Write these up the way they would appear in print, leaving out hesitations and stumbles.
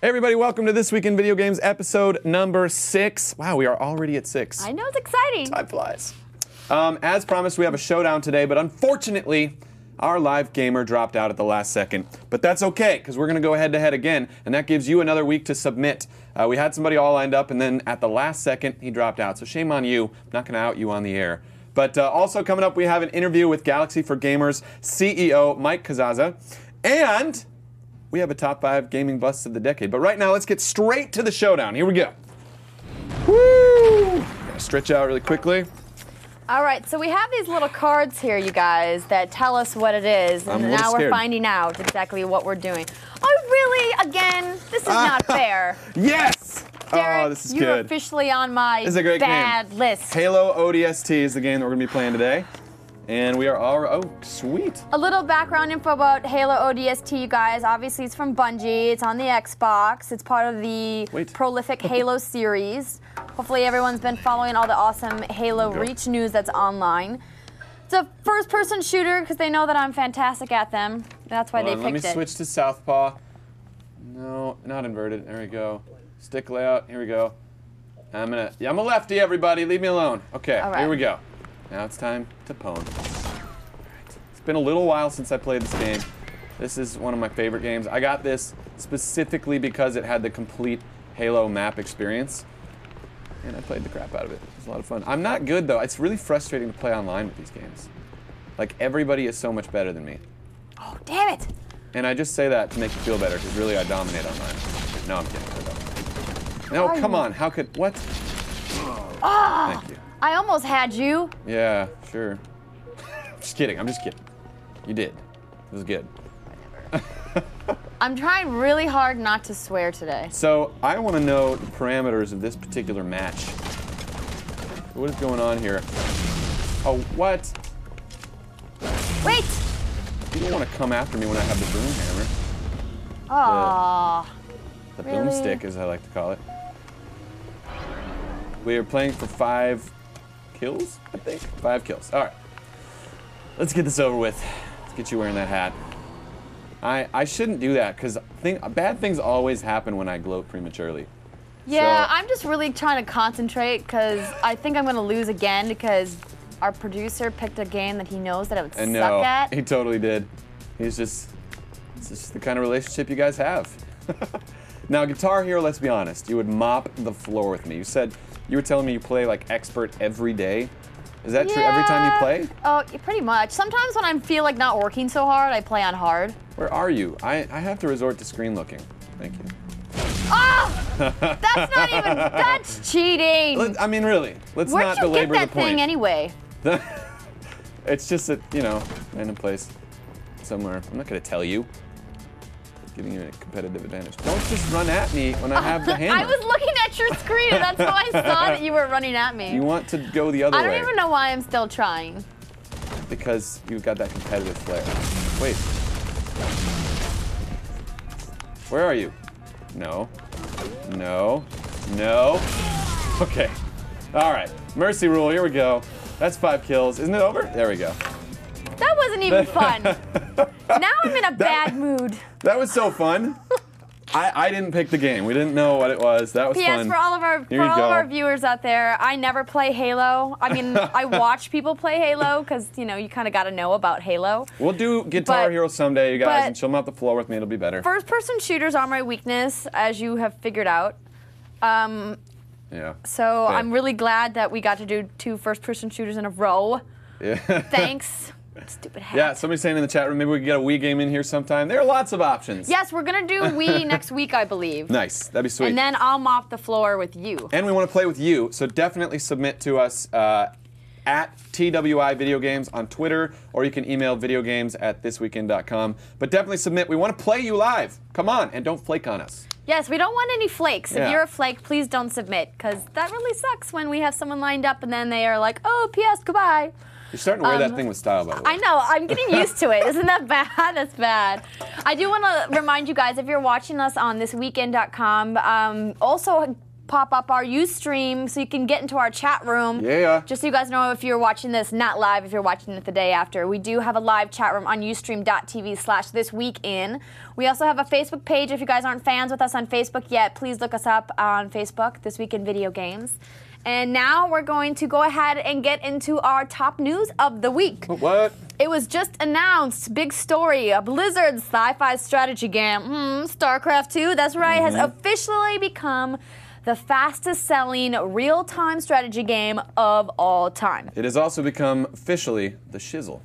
Hey everybody, welcome to This Week in Video Games episode number 6. Wow, we are already at 6. I know, it's exciting. Time flies. As promised, we have a showdown today, but unfortunately, our live gamer dropped out at the last second. But that's okay, because we're going to go head-to-head again, and that gives you another week to submit. We had somebody all lined up, and then at the last second, he dropped out. So shame on you. I'm not going to out you on the air. But also coming up, we have an interview with Galaxy4Gamers CEO Mike Casazza, and we have a top 5 gaming busts of the decade. But right now, let's get straight to the showdown. Here we go. Woo! Gonna stretch out really quickly. All right, so we have these little cards here, you guys, that tell us what it is, and now we're finding out exactly what we're doing. Oh, really? Again? This is not fair. Yes! Derek, oh, this is you're good. officially on my This is a great bad game. list. Halo ODST is the game that we're going to be playing today. And we are all, oh, sweet. A little background info about Halo ODST, you guys. Obviously, it's from Bungie. It's on the Xbox. It's part of the prolific Halo series. Hopefully, everyone's been following all the awesome Halo Reach news that's online. It's a first-person shooter because they know that I'm fantastic at them. That's why they picked it. Let me switch to Southpaw. No, not inverted. There we go. Stick layout. Here we go. I'm a lefty, everybody. Leave me alone. Okay, here we go. Now it's time to pwn. It's been a little while since I played this game. This is one of my favorite games. I got this specifically because it had the complete Halo map experience. And I played the crap out of it. It was a lot of fun. I'm not good, though. It's really frustrating to play online with these games. Like, everybody is so much better than me. Oh, damn it! And I just say that to make you feel better, because really I dominate online. No, I'm kidding. No, come on. How could... What? Oh, thank you. I almost had you. Yeah, sure. Just kidding. I'm just kidding. You did. It was good. I'm trying really hard not to swear today. So, I want to know the parameters of this particular match. What is going on here? Oh, what? Wait! You don't want to come after me when I have the boom hammer. Aww. The boomstick, as I like to call it. We are playing for 5 kills, I think? 5 kills. All right. Let's get this over with. Let's get you wearing that hat. I shouldn't do that, because bad things always happen when I gloat prematurely. Yeah, so, I'm just really trying to concentrate, because I think I'm going to lose again, because our producer picked a game that he knows that I would suck at. He totally did. It's just the kind of relationship you guys have. Now, Guitar Hero, let's be honest, you would mop the floor with me. You were telling me you play like expert every day. Is that true every time you play? Oh, pretty much. Sometimes when I feel like not working so hard, I play on hard. Where are you? I have to resort to screen looking. Thank you. Oh! That's not even, that's cheating. I mean, really, let's not belabor the point. Where'd you get that thing anyway? It's just a, random place somewhere. I'm not going to tell you. Giving you a competitive advantage. Don't just run at me when I have the hammer. I was looking at your screen, and that's how I saw that you were running at me. You want to go the other way. I don't even know why I'm still trying. Because you've got that competitive flair. Wait. Where are you? No. No. No. Okay. All right. Mercy rule. Here we go. That's 5 kills. Isn't it over? There we go. That wasn't even fun. Now I'm in a bad mood. That was so fun. I didn't pick the game. We didn't know what it was. That was fun. For all of our viewers out there, I never play Halo. I mean, I watch people play Halo because you kind of got to know about Halo. We'll do Guitar Hero someday, you guys, and chill them off the floor with me. It'll be better. First-person shooters are my weakness, as you have figured out. Yeah. So I'm really glad that we got to do 2 first-person shooters in a row. Yeah. Thanks. Stupid hat. Yeah, somebody's saying in the chat room, maybe we could get a Wii game in here sometime. There are lots of options. Yes, we're going to do Wii next week, I believe. Nice. That'd be sweet. And then I'll mop the floor with you. And we want to play with you, so definitely submit to us at TWI Video Games on Twitter, or you can email videogames@thisweekend.com. But definitely submit. We want to play you live. Come on, and don't flake on us. Yes, we don't want any flakes. Yeah. If you're a flake, please don't submit, because that really sucks when we have someone lined up and then they are like, oh, P.S., goodbye. You're starting to wear that thing with style, by the way. I know. I'm getting used to it. Isn't that bad? That's bad. I do want to remind you guys, if you're watching us on thisweekend.com, also pop up our Ustream so you can get into our chat room. Yeah. Just so you guys know, if you're watching this not live, if you're watching it the day after, we do have a live chat room on ustream.tv/thisweekin. We also have a Facebook page. If you guys aren't fans with us on Facebook yet, please look us up on Facebook, This Week in Video Games. And now we're going to go ahead and get into our top news of the week. What? It was just announced, big story, a Blizzard sci-fi strategy game, StarCraft 2, that's right, has officially become the fastest-selling real-time strategy game of all time. It has also become officially the shizzle.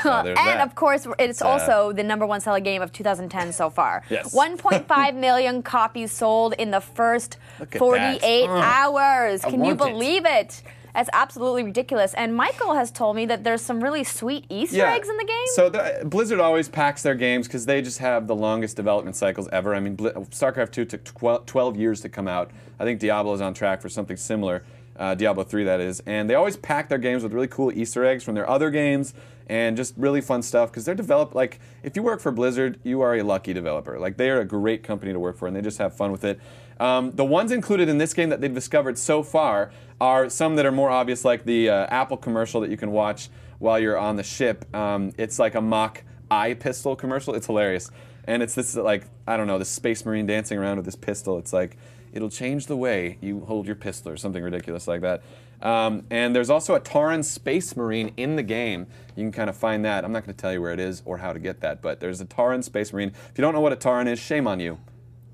So and of course, it's also the #1 selling game of 2010 so far. Yes. 1.5 million copies sold in the first 48 hours. Can you believe it? That's absolutely ridiculous. And Michael has told me that there's some really sweet Easter eggs in the game. So Blizzard always packs their games because they just have the longest development cycles ever. I mean, StarCraft 2 took 12 years to come out. I think Diablo is on track for something similar. Diablo 3, that is. And they always pack their games with really cool Easter eggs from their other games and just really fun stuff because they're developed, like, if you work for Blizzard, you are a lucky developer. Like, they are a great company to work for and they just have fun with it. The ones included in this game that they've discovered so far are some that are more obvious, like the Apple commercial that you can watch while you're on the ship. It's like a mock eye pistol commercial. It's hilarious. And it's this, like, I don't know, this space marine dancing around with this pistol. It's like, it'll change the way you hold your pistol or something ridiculous like that. And there's also a Tauren Space Marine in the game. You can kind of find that. I'm not going to tell you where it is or how to get that, but there's a Tauren Space Marine. If you don't know what a Tauren is, shame on you.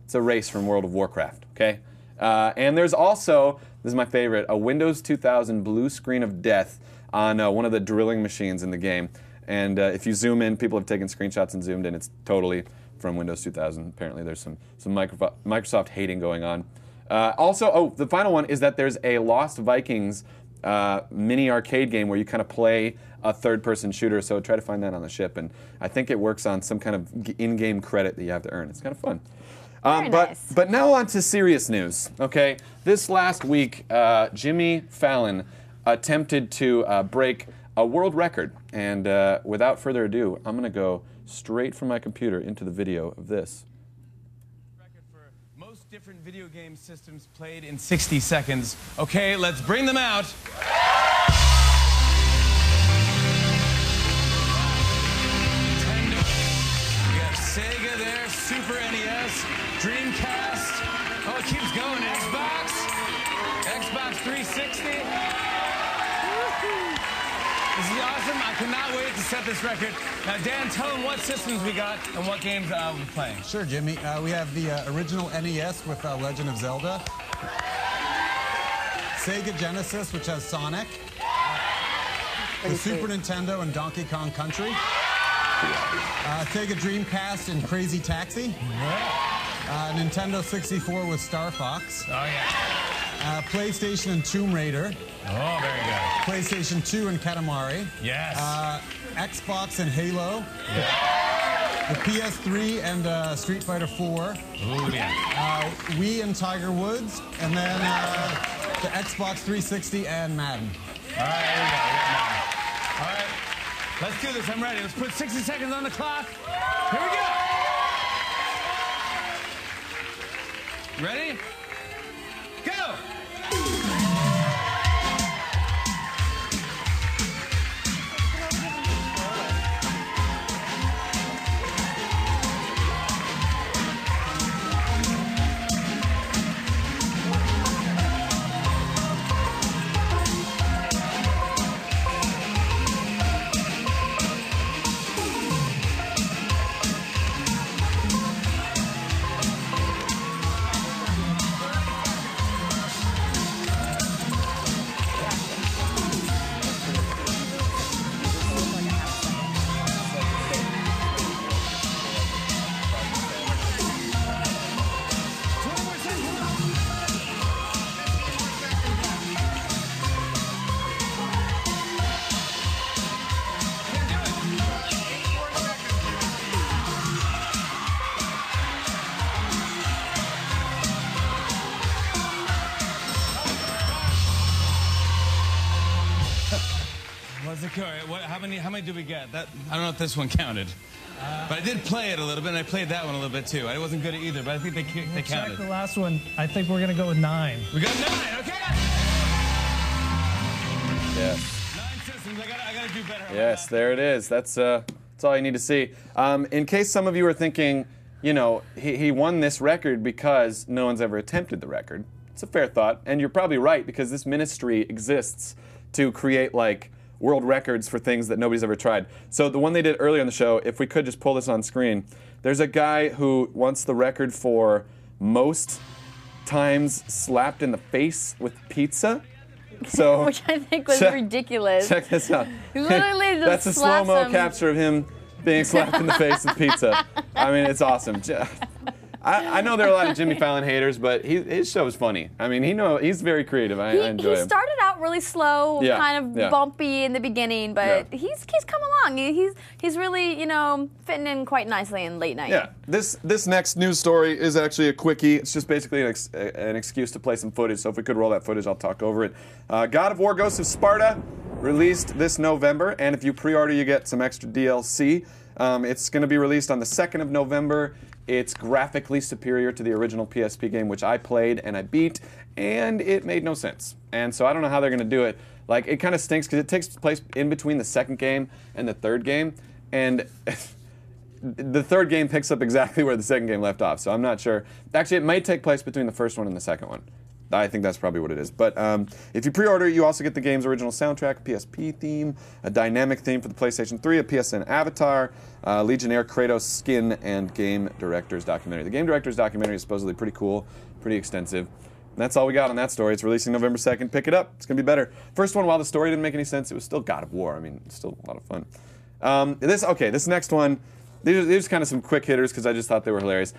It's a race from World of Warcraft, okay? And there's also, this is my favorite, a Windows 2000 blue screen of death on one of the drilling machines in the game. And if you zoom in, people have taken screenshots and zoomed in. It's totally from Windows 2000. Apparently there's some Microsoft hating going on. Also, the final one is that there's a Lost Vikings mini arcade game where you kind of play a third-person shooter, so try to find that on the ship. And I think it works on some kind of in-game credit that you have to earn. It's kind of fun. But now on to serious news, okay? This last week, Jimmy Fallon attempted to break a world record. And without further ado, I'm going to go straight from my computer into the video of this. Record for most different video game systems played in 60 seconds. Okay, let's bring them out. Nintendo, we got Sega there, Super NES, Dreamcast. Oh, it keeps going. Xbox 360. This is awesome. I cannot wait to set this record. Now, Dan, tell them what systems we got and what games we're playing. Sure, Jimmy. We have the original NES with Legend of Zelda. Sega Genesis, which has Sonic. The Super Nintendo and Donkey Kong Country. Sega Dreamcast and Crazy Taxi. Nintendo 64 with Star Fox. Oh, yeah. PlayStation and Tomb Raider. Oh, very good. PlayStation 2 and Katamari. Yes. Xbox and Halo. Yeah. The PS3 and Street Fighter 4. Ooh, yeah. Wii and Tiger Woods. And then the Xbox 360 and Madden. All right, here we go. All right, let's do this. I'm ready. Let's put 60 seconds on the clock. Here we go. Ready? Go! How many did we get? I don't know if this one counted. But I did play it a little bit, and I played that one a little bit too. I wasn't good at either, but I think they counted. Check the last one. I think we're gonna go with 9. We got 9. Okay. Yes. 9 systems. I gotta do better. Yes, there it is. That's all you need to see. In case some of you are thinking, you know, he won this record because no one's ever attempted the record. It's a fair thought, and you're probably right because this ministry exists to create like world records for things that nobody's ever tried. So the one they did earlier in the show, if we could just pull this on screen, there's a guy who wants the record for most times slapped in the face with pizza. So which I think was ridiculous. Check this out. He literally just That's a slow-mo capture of him being slapped in the face with pizza. I mean, it's awesome. I know there are a lot of Jimmy Fallon haters, but his show is funny. I mean, he's very creative. I enjoy him. He started out really slow, kind of bumpy in the beginning, but he's come along. He's really, you know, fitting in quite nicely in late night. Yeah. This next news story is actually a quickie. It's just basically an excuse to play some footage. So if we could roll that footage, I'll talk over it. God of War: Ghosts of Sparta released this November, and if you pre-order, you get some extra DLC. It's going to be released on the 2nd of November. It's graphically superior to the original PSP game, which I played and I beat, and it made no sense. And so I don't know how they're going to do it. Like, it kind of stinks because it takes place in between the second game and the third game, and the third game picks up exactly where the second game left off, so I'm not sure. Actually, it might take place between the first one and the second one. I think that's probably what it is. But if you pre-order, you also get the game's original soundtrack, PSP theme, a dynamic theme for the PlayStation 3, a PSN avatar, Legionnaire Kratos skin, and game director's documentary. The game director's documentary is supposedly pretty cool, pretty extensive. And that's all we got on that story. It's releasing November 2nd. Pick it up. It's going to be better. First one, while the story didn't make any sense, it was still God of War. I mean, it's still a lot of fun. This next one, these are kind of some quick hitters because I just thought they were hilarious.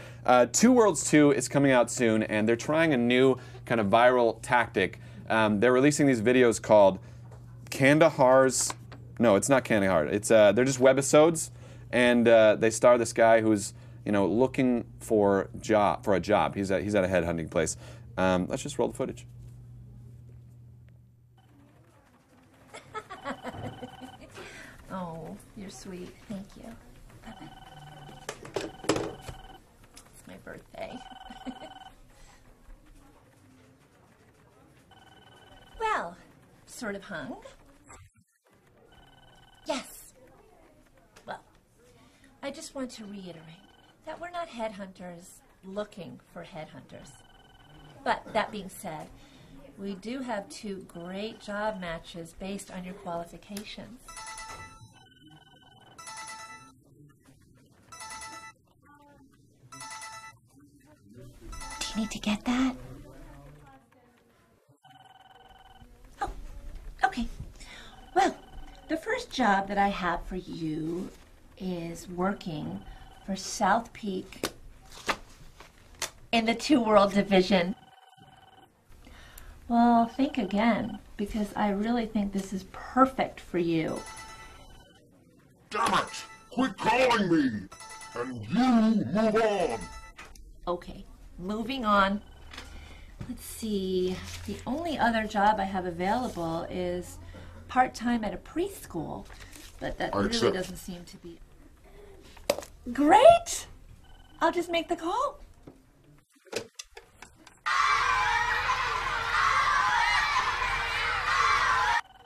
Two Worlds 2 is coming out soon, and they're trying a new kind of viral tactic. They're releasing these videos called Kandahar's. No, it's not Kandahar. It's they're just webisodes, and they star this guy who's looking for a job. He's at a headhunting place. Let's just roll the footage. Oh, you're sweet. Thank you. It's my birthday. Well, sort of hung. Yes. Well, I just want to reiterate that we're not headhunters looking for headhunters. But that being said, we do have 2 great job matches based on your qualifications. Do you need to get that? Oh, okay. Well, the first job that I have for you is working for South Peak in the 2 World Division. Well, think again, because I really think this is perfect for you. Damn it! Quit calling me! And you move on! Okay, moving on. Let's see. The only other job I have available is part-time at a preschool, but that really doesn't seem to be... Great! I'll just make the call.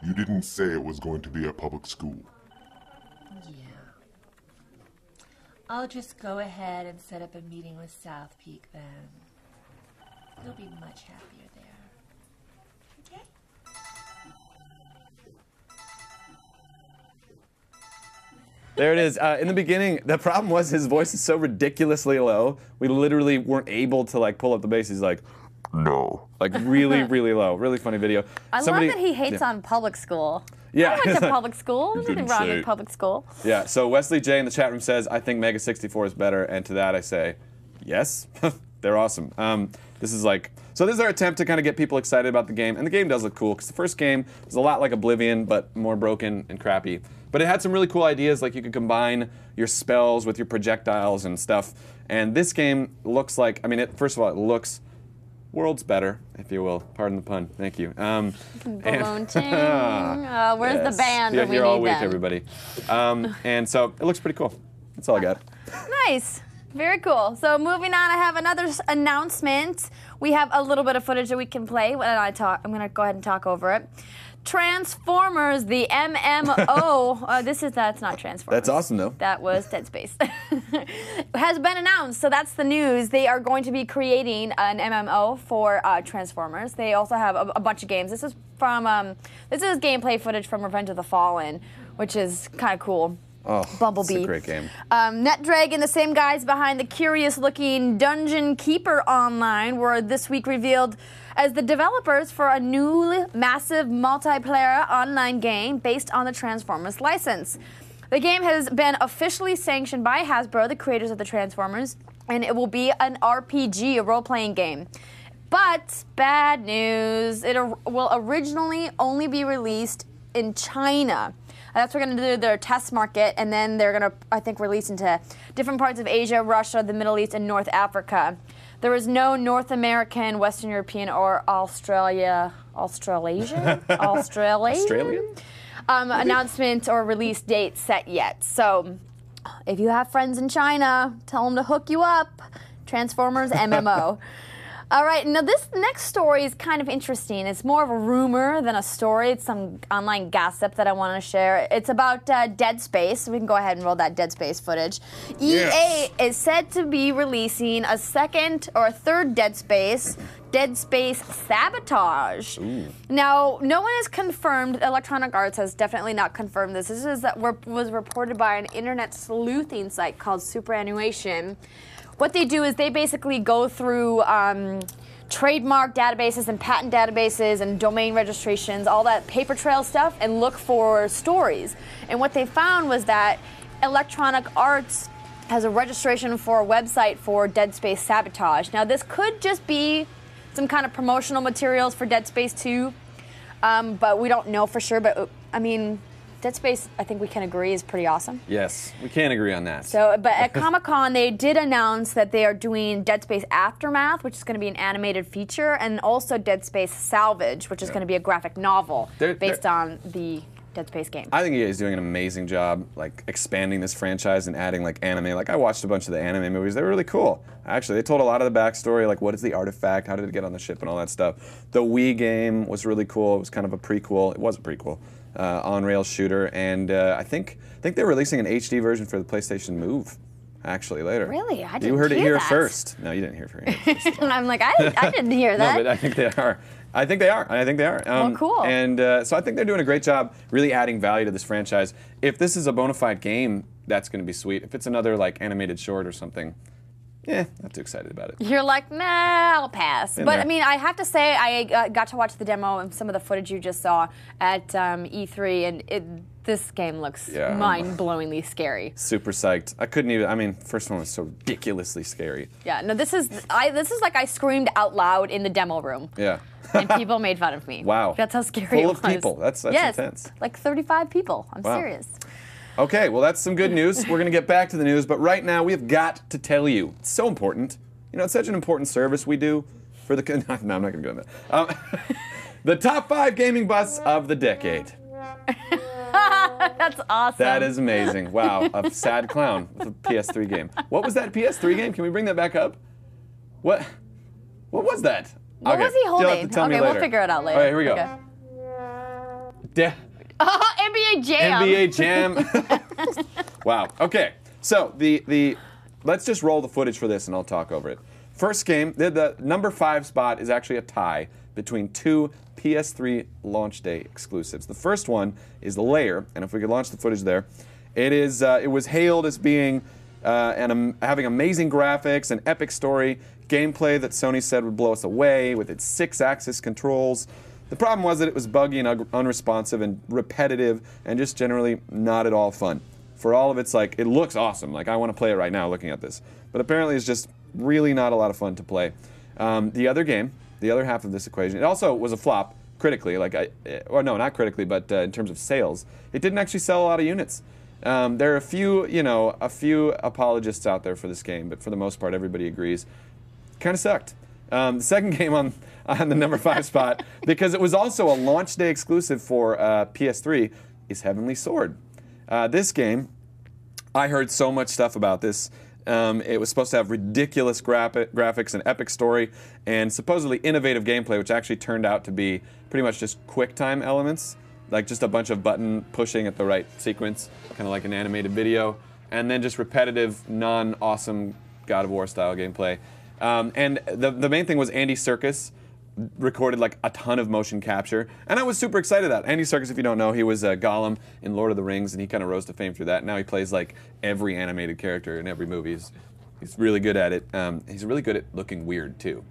You didn't say it was going to be a public school. Yeah. I'll just go ahead and set up a meeting with South Peak then. You'll be much happier there. Okay? There it is. In the beginning, the problem was his voice is so ridiculously low. We literally weren't able to pull up the bass. He's like, no. Like really, really low. Really funny video. I love that he hates on public school. Yeah. I went to public school. There's nothing wrong with public school. Yeah, so Wesley J in the chat room says, I think Mega 64 is better, and to that I say, yes. They're awesome. This is so this is their attempt to kind of get people excited about the game, and the game does look cool, because the first game was a lot like Oblivion, but more broken and crappy. But it had some really cool ideas, like you could combine your spells with your projectiles and stuff, and this game looks like, first of all, it looks worlds better, if you will. Pardon the pun. Thank you. Where's the band when we here need all week, them? everybody. And so it looks pretty cool. That's all I got. Nice. Very cool. So moving on, I have another announcement. We have a little bit of footage that we can play when I talk. I'm going to go ahead and talk over it. Transformers, the MMO. That's not Transformers. That's awesome, though. That was Dead Space. Has been announced, so that's the news. They are going to be creating an MMO for Transformers. They also have a bunch of games. This is gameplay footage from Revenge of the Fallen, which is kind of cool. Oh, Bumblebee. It's a great game. NetDragon, the same guys behind the curious-looking Dungeon Keeper Online, were this week revealed as the developers for a new massive multiplayer online game based on the Transformers license. The game has been officially sanctioned by Hasbro, the creators of the Transformers, and it will be an RPG, a role-playing game. But bad news, it will originally only be released in China. That's what we're going to do their test market, and then they're going to, I think, release into different parts of Asia, Russia, the Middle East, and North Africa. There is no North American, Western European, or Australian announcement or release date set yet. So if you have friends in China, tell them to hook you up. Transformers MMO. All right, now this next story is kind of interesting. It's more of a rumor than a story. It's some online gossip that I want to share. It's about Dead Space. We can go ahead and roll that Dead Space footage. EA is said to be releasing a second or a third Dead Space Sabotage. Ooh. Now, no one has confirmed. Electronic Arts has definitely not confirmed this. This is was reported by an internet sleuthing site called Superannuation. What they do is they basically go through trademark databases and patent databases and domain registrations, all that paper trail stuff, and look for stories. And what they found was that Electronic Arts has a registration for a website for Dead Space Sabotage. Now, this could just be some kind of promotional materials for Dead Space 2, but we don't know for sure. But, I mean, Dead Space, I think we can agree, is pretty awesome. Yes, we can agree on that. So, but at Comic-Con, they did announce that they are doing Dead Space Aftermath, which is going to be an animated feature, and also Dead Space Salvage, which is going to be a graphic novel based on the Dead Space game. I think EA is doing an amazing job, like, expanding this franchise and adding, like, anime. Like, I watched a bunch of the anime movies. They were really cool. Actually, they told a lot of the backstory, like, what is the artifact, how did it get on the ship, and all that stuff. The Wii game was really cool. It was kind of a prequel. It was a prequel. On-rail shooter, and I think they're releasing an HD version for the PlayStation Move, actually, later. Really? I didn't hear that. You heard it here first. No, you didn't hear it here first. I'm like, I didn't hear that. No, but I think they are. I think they are. Well, cool. And so I think they're doing a great job really adding value to this franchise. If this is a bona fide game, that's going to be sweet. If it's another, like, animated short or something, not too excited about it. You're like, nah, I'll pass. But I mean, I have to say, I got to watch the demo and some of the footage you just saw at E3, and this game looks mind-blowingly scary. Super psyched. I couldn't even. I mean, first one was so ridiculously scary. Yeah. No, this is like I screamed out loud in the demo room. Yeah. And people made fun of me. Wow. That's how scary it was. Full of people. That's intense. Like 35 people. I'm serious. Okay, well, that's some good news. We're going to get back to the news, but right now we've got to tell you. It's so important. You know, it's such an important service we do for the... No, I'm not going to go into that. The top 5 gaming busts of the decade. That's awesome. That is amazing. Wow, a sad clown with a PS3 game. What was that PS3 game? Can we bring that back up? What was that? What was he holding? You'll have to tell me we'll later. figure it out later. All right, here we go. Okay. NBA Jam. NBA Jam. Wow. Okay. So let's just roll the footage for this, and I'll talk over it. First game, the number 5 spot is actually a tie between 2 PS3 launch day exclusives. The first one is The Lair, and if we could launch the footage there, it was hailed as being having amazing graphics, an epic story, gameplay that Sony said would blow us away with its 6-axis controls. The problem was that it was buggy and unresponsive and repetitive and just generally not at all fun. For all of its, like, it looks awesome. Like, I want to play it right now looking at this. But apparently it's just really not a lot of fun to play. The other game, the other half of this equation, it also was a flop critically. Or no, not critically, but in terms of sales. It didn't actually sell a lot of units. There are a few apologists out there for this game, but for the most part, everybody agrees. Kind of sucked. The second game on the number 5 spot, because it was also a launch day exclusive for PS3, is Heavenly Sword. This game I heard so much stuff about this. It was supposed to have ridiculous graphics, an epic story, and supposedly innovative gameplay, which actually turned out to be pretty much just QuickTime elements, like just a bunch of button pushing at the right sequence, kind of like an animated video, and then just repetitive, non-awesome God of War style gameplay. And the main thing was Andy Serkis recorded like a ton of motion capture, and I was super excited about it. Andy Serkis, if you don't know, he was Gollum in Lord of the Rings, and he kind of rose to fame through that. Now he plays like every animated character in every movie. He's really good at it. He's really good at looking weird too.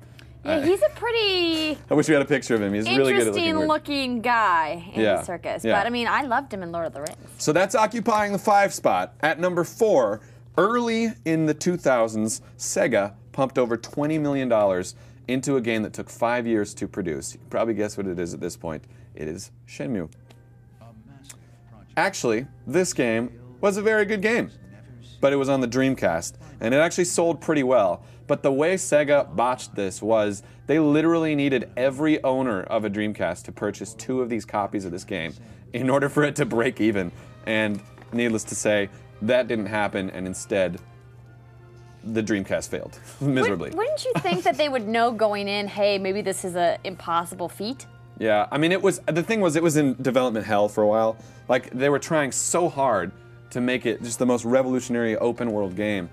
Yeah, he's a pretty. I wish we had a picture of him. He's really good at looking weird. Interesting-looking guy, Andy Serkis. Yeah. But I mean, I loved him in Lord of the Rings. So that's occupying the 5 spot. At number 4, early in the 2000s, Sega pumped over $20 million into a game that took 5 years to produce. You can probably guess what it is at this point. It is Shenmue. Actually, this game was a very good game, but it was on the Dreamcast, and it actually sold pretty well. But the way Sega botched this was they literally needed every owner of a Dreamcast to purchase 2 of these copies of this game in order for it to break even. And needless to say, that didn't happen, and instead, the Dreamcast failed miserably. Wouldn't you think that they would know going in, hey, maybe this is an impossible feat? Yeah, I mean, the thing was, it was in development hell for a while. Like, they were trying so hard to make it just the most revolutionary open world game.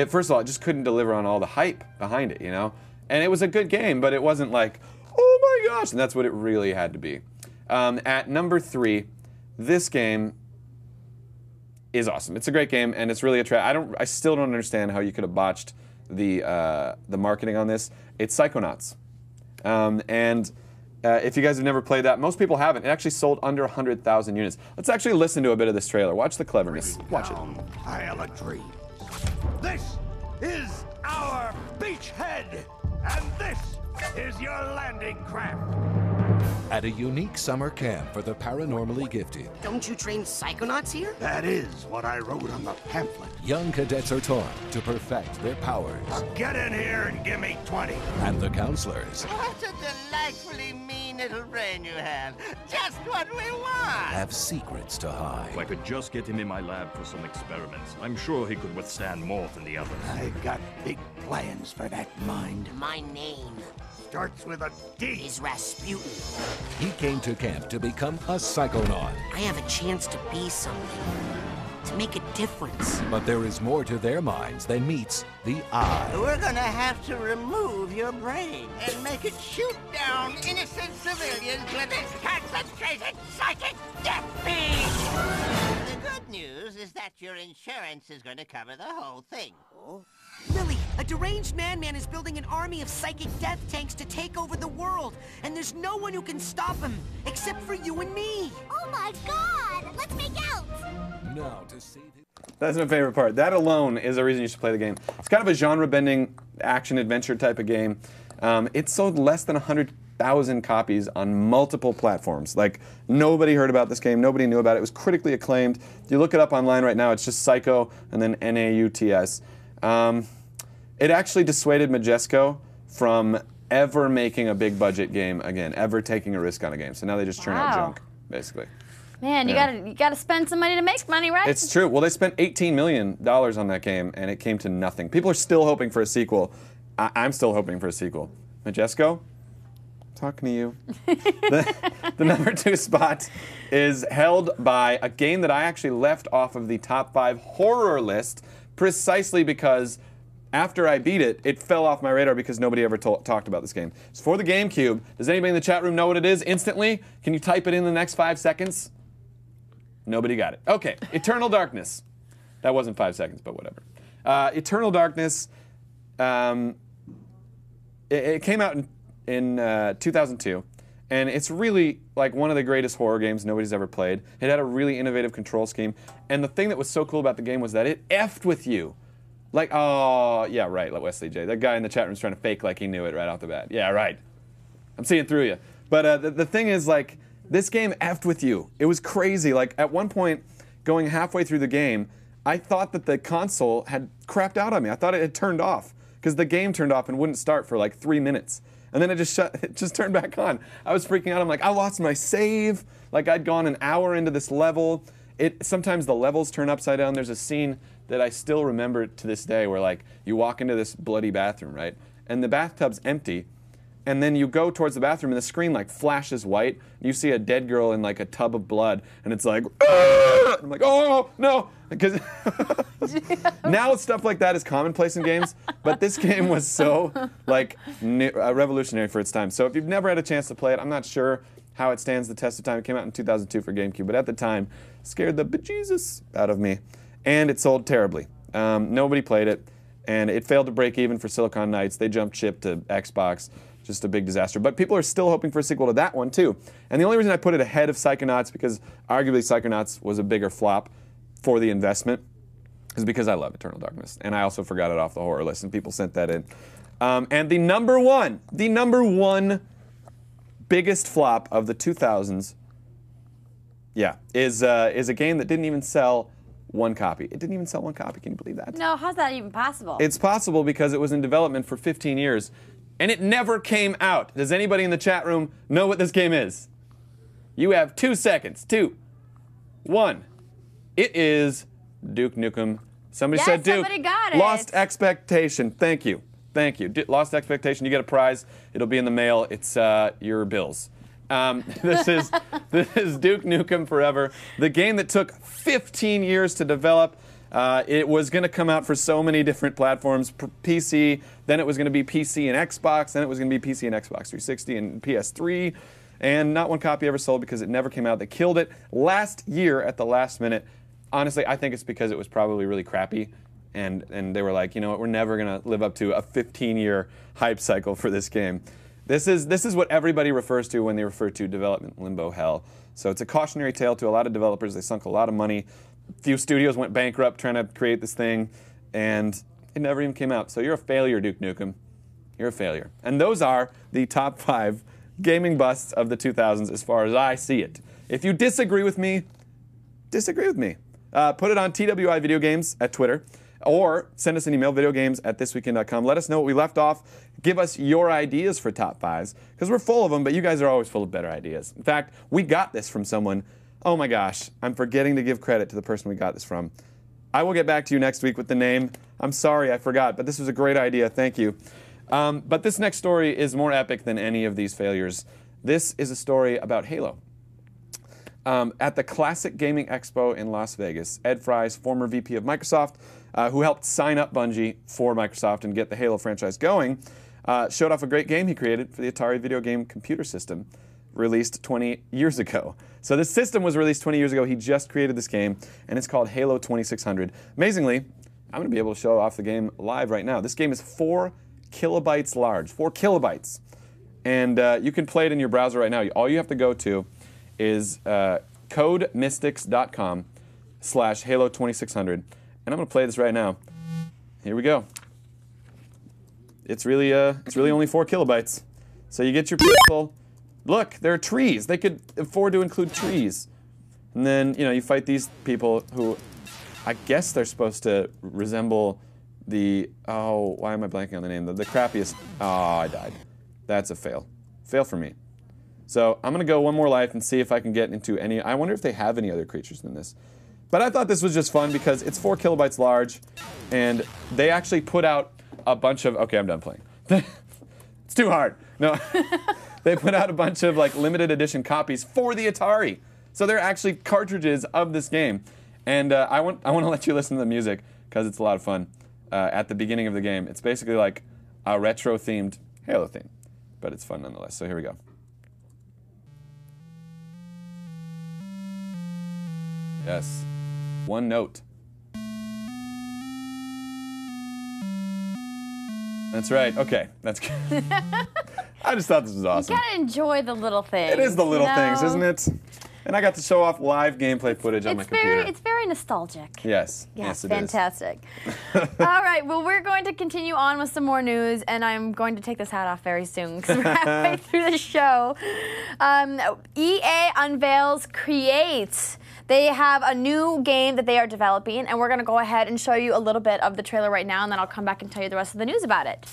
First of all, it just couldn't deliver on all the hype behind it, you know? And it was a good game, but it wasn't like, oh my gosh, and that's what it really had to be. At number 3, this game is awesome. It's a great game, and it's really attractive. I still don't understand how you could have botched the marketing on this. It's Psychonauts, and if you guys have never played that, most people haven't. It actually sold under 100,000 units. Let's actually listen to a bit of this trailer. Watch the cleverness. Watch it. Pile of dreams. This is our beachhead, and this is your landing craft. At a unique summer camp for the paranormally gifted. Don't you train psychonauts here? That is what I wrote on the pamphlet. Young cadets are taught to perfect their powers. Get in here and give me 20. And the counselors. What a delightfully mean little brain you have. Just what we want. Have secrets to hide. If I could just get him in my lab for some experiments, I'm sure he could withstand more than the others. I got big plans for that mind. My name starts with a D. Is Rasputin. He came to camp to become a psychonaut. I have a chance to be something, to make a difference. But there is more to their minds than meets the eye. We're gonna have to remove your brain and make it shoot down innocent civilians with its concentrated psychic death beam. The good news is that your insurance is gonna cover the whole thing. Lily, a deranged madman is building an army of psychic death tanks to take over the world, and there's no one who can stop him, except for you and me. Oh my god! Let's make out! Now to save it. That's my favorite part. That alone is a reason you should play the game. It's kind of a genre-bending action-adventure type of game. It sold less than 100,000 copies on multiple platforms. Like, nobody heard about this game. Nobody knew about it. It was critically acclaimed. If you look it up online right now, it's just Psycho and then Nauts. It actually dissuaded Majesco from ever making a big budget game again, ever taking a risk on a game. So now they just churn out junk, basically. Man, you gotta spend some money to make money, right? It's true. Well, they spent $18 million on that game, and it came to nothing. People are still hoping for a sequel. I'm still hoping for a sequel. Majesco, talking to you. The number 2 spot is held by a game that I actually left off of the top 5 horror list, precisely because after I beat it, it fell off my radar because nobody ever talked about this game. It's for the GameCube. Does anybody in the chat room know what it is instantly? Can you type it in the next 5 seconds? Nobody got it. Okay, Eternal Darkness. That wasn't 5 seconds, but whatever. Eternal Darkness, it came out in 2002. And it's really like one of the greatest horror games nobody's ever played. It had a really innovative control scheme. And the thing that was so cool about the game was that it effed with you. Like, oh, yeah, right, like Wesley J. That guy in the chat room's trying to fake like he knew it right off the bat. Yeah, right. I'm seeing through you. But the thing is, like, this game effed with you. It was crazy. Like, at one point, going halfway through the game, I thought that the console had crapped out on me. I thought it had turned off because the game turned off and wouldn't start for like 3 minutes. And then it just turned back on. I was freaking out. I'm like, I lost my save. Like, I'd gone an hour into this level. Sometimes the levels turn upside down. There's a scene that I still remember to this day where like you walk into this bloody bathroom, right? And the bathtub's empty. And then you go towards the bathroom and the screen like flashes white. And you see a dead girl in like a tub of blood. And it's like, Aah! I'm like, oh, no. Because now stuff like that is commonplace in games. But this game was so like revolutionary for its time. So if you've never had a chance to play it, I'm not sure how it stands the test of time. It came out in 2002 for GameCube. But at the time, it scared the bejesus out of me. And it sold terribly. Nobody played it. And it failed to break even for Silicon Knights. They jumped ship to Xbox. Just a big disaster. But people are still hoping for a sequel to that one, too. And the only reason I put it ahead of Psychonauts, because arguably Psychonauts was a bigger flop for the investment, is because I love Eternal Darkness. And I also forgot it off the horror list, and people sent that in. And the number one biggest flop of the 2000s, yeah, is a game that didn't even sell one copy. It didn't even sell one copy. Can you believe that? No, how's that even possible? It's possible because it was in development for 15 years. And it never came out. Does anybody in the chat room know what this game is? You have 2 seconds. 2, 1. It is Duke Nukem. Somebody said Duke. Somebody got it. Lost Expectation. Thank you. Thank you. Lost Expectation. You get a prize. It'll be in the mail. It's your bills. This is Duke Nukem Forever. The game that took 15 years to develop. It was going to come out for so many different platforms, PC, then it was going to be PC and Xbox, then it was going to be PC and Xbox 360 and PS3, and not one copy ever sold because it never came out. They killed it last year at the last minute. Honestly, I think it's because it was probably really crappy, and they were like, you know what, we're never going to live up to a 15-year hype cycle for this game. This is what everybody refers to when they refer to development limbo hell. So it's a cautionary tale to a lot of developers. They sunk a lot of money. Few studios went bankrupt trying to create this thing, and it never even came out. So you're a failure, Duke Nukem. You're a failure. And those are the top 5 gaming busts of the 2000s as far as I see it. If you disagree with me, disagree with me. Put it on TWI Video Games at Twitter, or send us an email, videogames@thisweekend.com. Let us know what we left off. Give us your ideas for top 5s, because we're full of them, but you guys are always full of better ideas. In fact, we got this from someone. Oh my gosh, I'm forgetting to give credit to the person we got this from. I will get back to you next week with the name. I'm sorry, I forgot, but this was a great idea. Thank you. But this next story is more epic than any of these failures. This is a story about Halo. At the Classic Gaming Expo in Las Vegas, Ed Fries, former VP of Microsoft, who helped sign up Bungie for Microsoft and get the Halo franchise going, showed off a great game he created for the Atari video game computer system, released 20 years ago. So this system was released 20 years ago. He just created this game, and it's called Halo 2600. Amazingly, I'm going to be able to show off the game live right now. This game is 4 kilobytes large, 4 kilobytes. And you can play it in your browser right now. All you have to go to is codemystics.com/Halo2600. And I'm going to play this right now. Here we go. It's really only 4 kilobytes. So you get your pistol. Look, there are trees. They could afford to include trees. And then, you know, you fight these people who, I guess they're supposed to resemble the, oh, why am I blanking on the name? The crappiest, oh, I died. That's a fail. Fail for me. So I'm going to go one more life and see if I can get into any, I wonder if they have any other creatures than this. But I thought this was just fun because it's 4 kilobytes large, and they actually put out a bunch of, okay, I'm done playing. It's too hard. No. They put out a bunch of like limited edition copies for the Atari. So they're actually cartridges of this game. And I want to let you listen to the music because it's a lot of fun at the beginning of the game. It's basically like a retro-themed Halo theme, but it's fun nonetheless. So here we go. Yes. One note. That's right. Okay. That's good. I just thought this was awesome. You gotta enjoy the little things. It is the little things, isn't it? And I got to show off live gameplay footage on my computer. It's very nostalgic. Yes. Yes, it fantastic. All right, well, we're going to continue on with some more news, and I'm going to take this hat off very soon because we're halfway through the show. EA unveils Create. They have a new game that they are developing, and we're going to go ahead and show you a little bit of the trailer right now, and then I'll come back and tell you the rest of the news about it.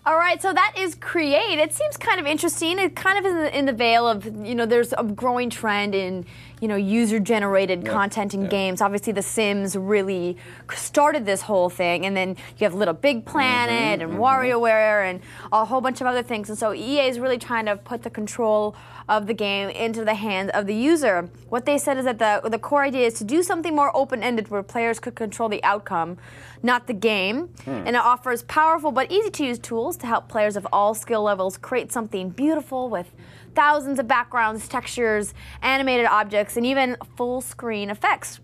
All right, so that is Create. It seems kind of interesting. It kind of is in the veil of, there's a growing trend in, user-generated content in games. Obviously, The Sims really started this whole thing, and then you have Little Big Planet and WarioWare and a whole bunch of other things. And so EA is really trying to put the control of the game into the hands of the user. What they said is that the core idea is to do something more open-ended where players could control the outcome, not the game. And it offers powerful but easy-to-use tools to help players of all skill levels create something beautiful with thousands of backgrounds, textures, animated objects, and even full-screen effects.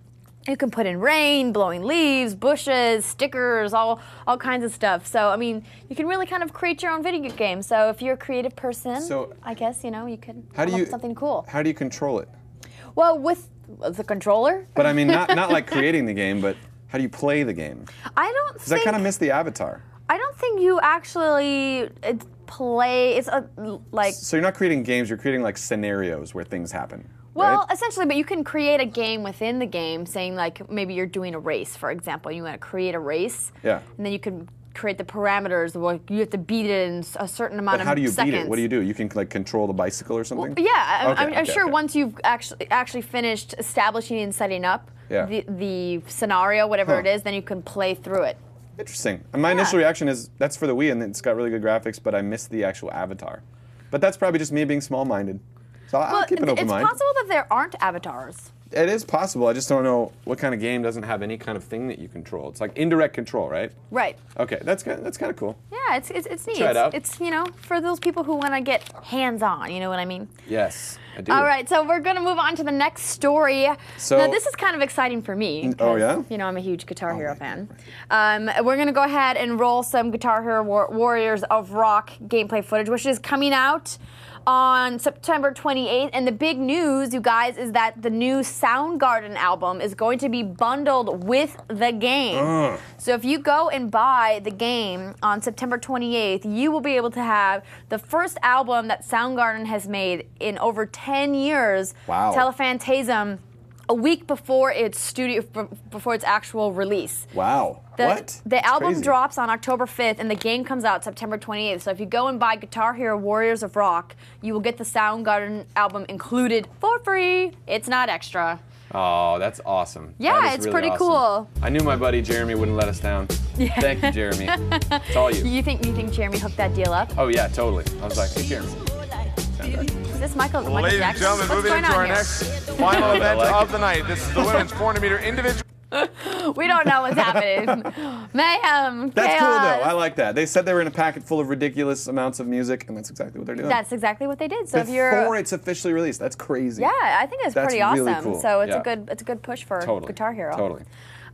You can put in rain, blowing leaves, bushes, stickers, all kinds of stuff. So, I mean, you can really kind of create your own video game. So if you're a creative person, I guess, you could come up with something cool. How do you control it? Well, with the controller. But I mean, not like creating the game, but how do you play the game? I don't think... Because I kind of miss the avatar. I don't think you actually play... It's like... So you're not creating games, you're creating like scenarios where things happen. Well, right? essentially, but you can create a game within the game, saying like maybe you're doing a race, for example. You want to create a race, and then you can create the parameters. Well, you have to beat it in a certain amount of seconds. How do you beat it? What do you do? You can like control the bicycle or something? Well, yeah, I'm sure once you've actually finished establishing and setting up the scenario, whatever it is, then you can play through it. Interesting. And my initial reaction is that's for the Wii, and it's got really good graphics, but I miss the actual avatar. But that's probably just me being small-minded. So I'll keep an open mind. It's possible that there aren't avatars. It is possible. I just don't know what kind of game doesn't have any kind of thing that you control. It's like indirect control, right? Right. Okay, that's kind of cool. Yeah, it's neat. Try it out. It's for those people who want to get hands-on. You know what I mean? Yes, I do. All right, so we're gonna move on to the next story. So, now this is kind of exciting for me. Oh yeah. I'm a huge Guitar Hero fan. We're gonna go ahead and roll some Guitar Hero Warriors of Rock gameplay footage, which is coming out on September 28th, and the big news, you guys, is that the new Soundgarden album is going to be bundled with the game. So if you go and buy the game on September 28th, you will be able to have the first album that Soundgarden has made in over 10 years, Telephantasm, a week before its actual release. Wow. The album drops on October 5th, and the game comes out September 28th. So if you go and buy Guitar Hero Warriors of Rock, you will get the Soundgarden album included for free. It's not extra. Oh, that's awesome. Yeah, it's really pretty cool. I knew my buddy Jeremy wouldn't let us down. Yeah. Thank you, Jeremy. It's all you. You think Jeremy hooked that deal up? Oh yeah, totally. I was like, hey, Jeremy. Is this Michael Jackson? Ladies and gentlemen, moving into our next final event of the night. This is the women's 400-meter individual. We don't know what's happening. Mayhem, That's chaos. cool though. I like that. They said they were in a packet full of ridiculous amounts of music, and that's exactly what they're doing. That's exactly what they did. So before it's officially released, that's crazy. Yeah, I think it's pretty awesome. Really cool. So it's a good push for Guitar Hero. Totally.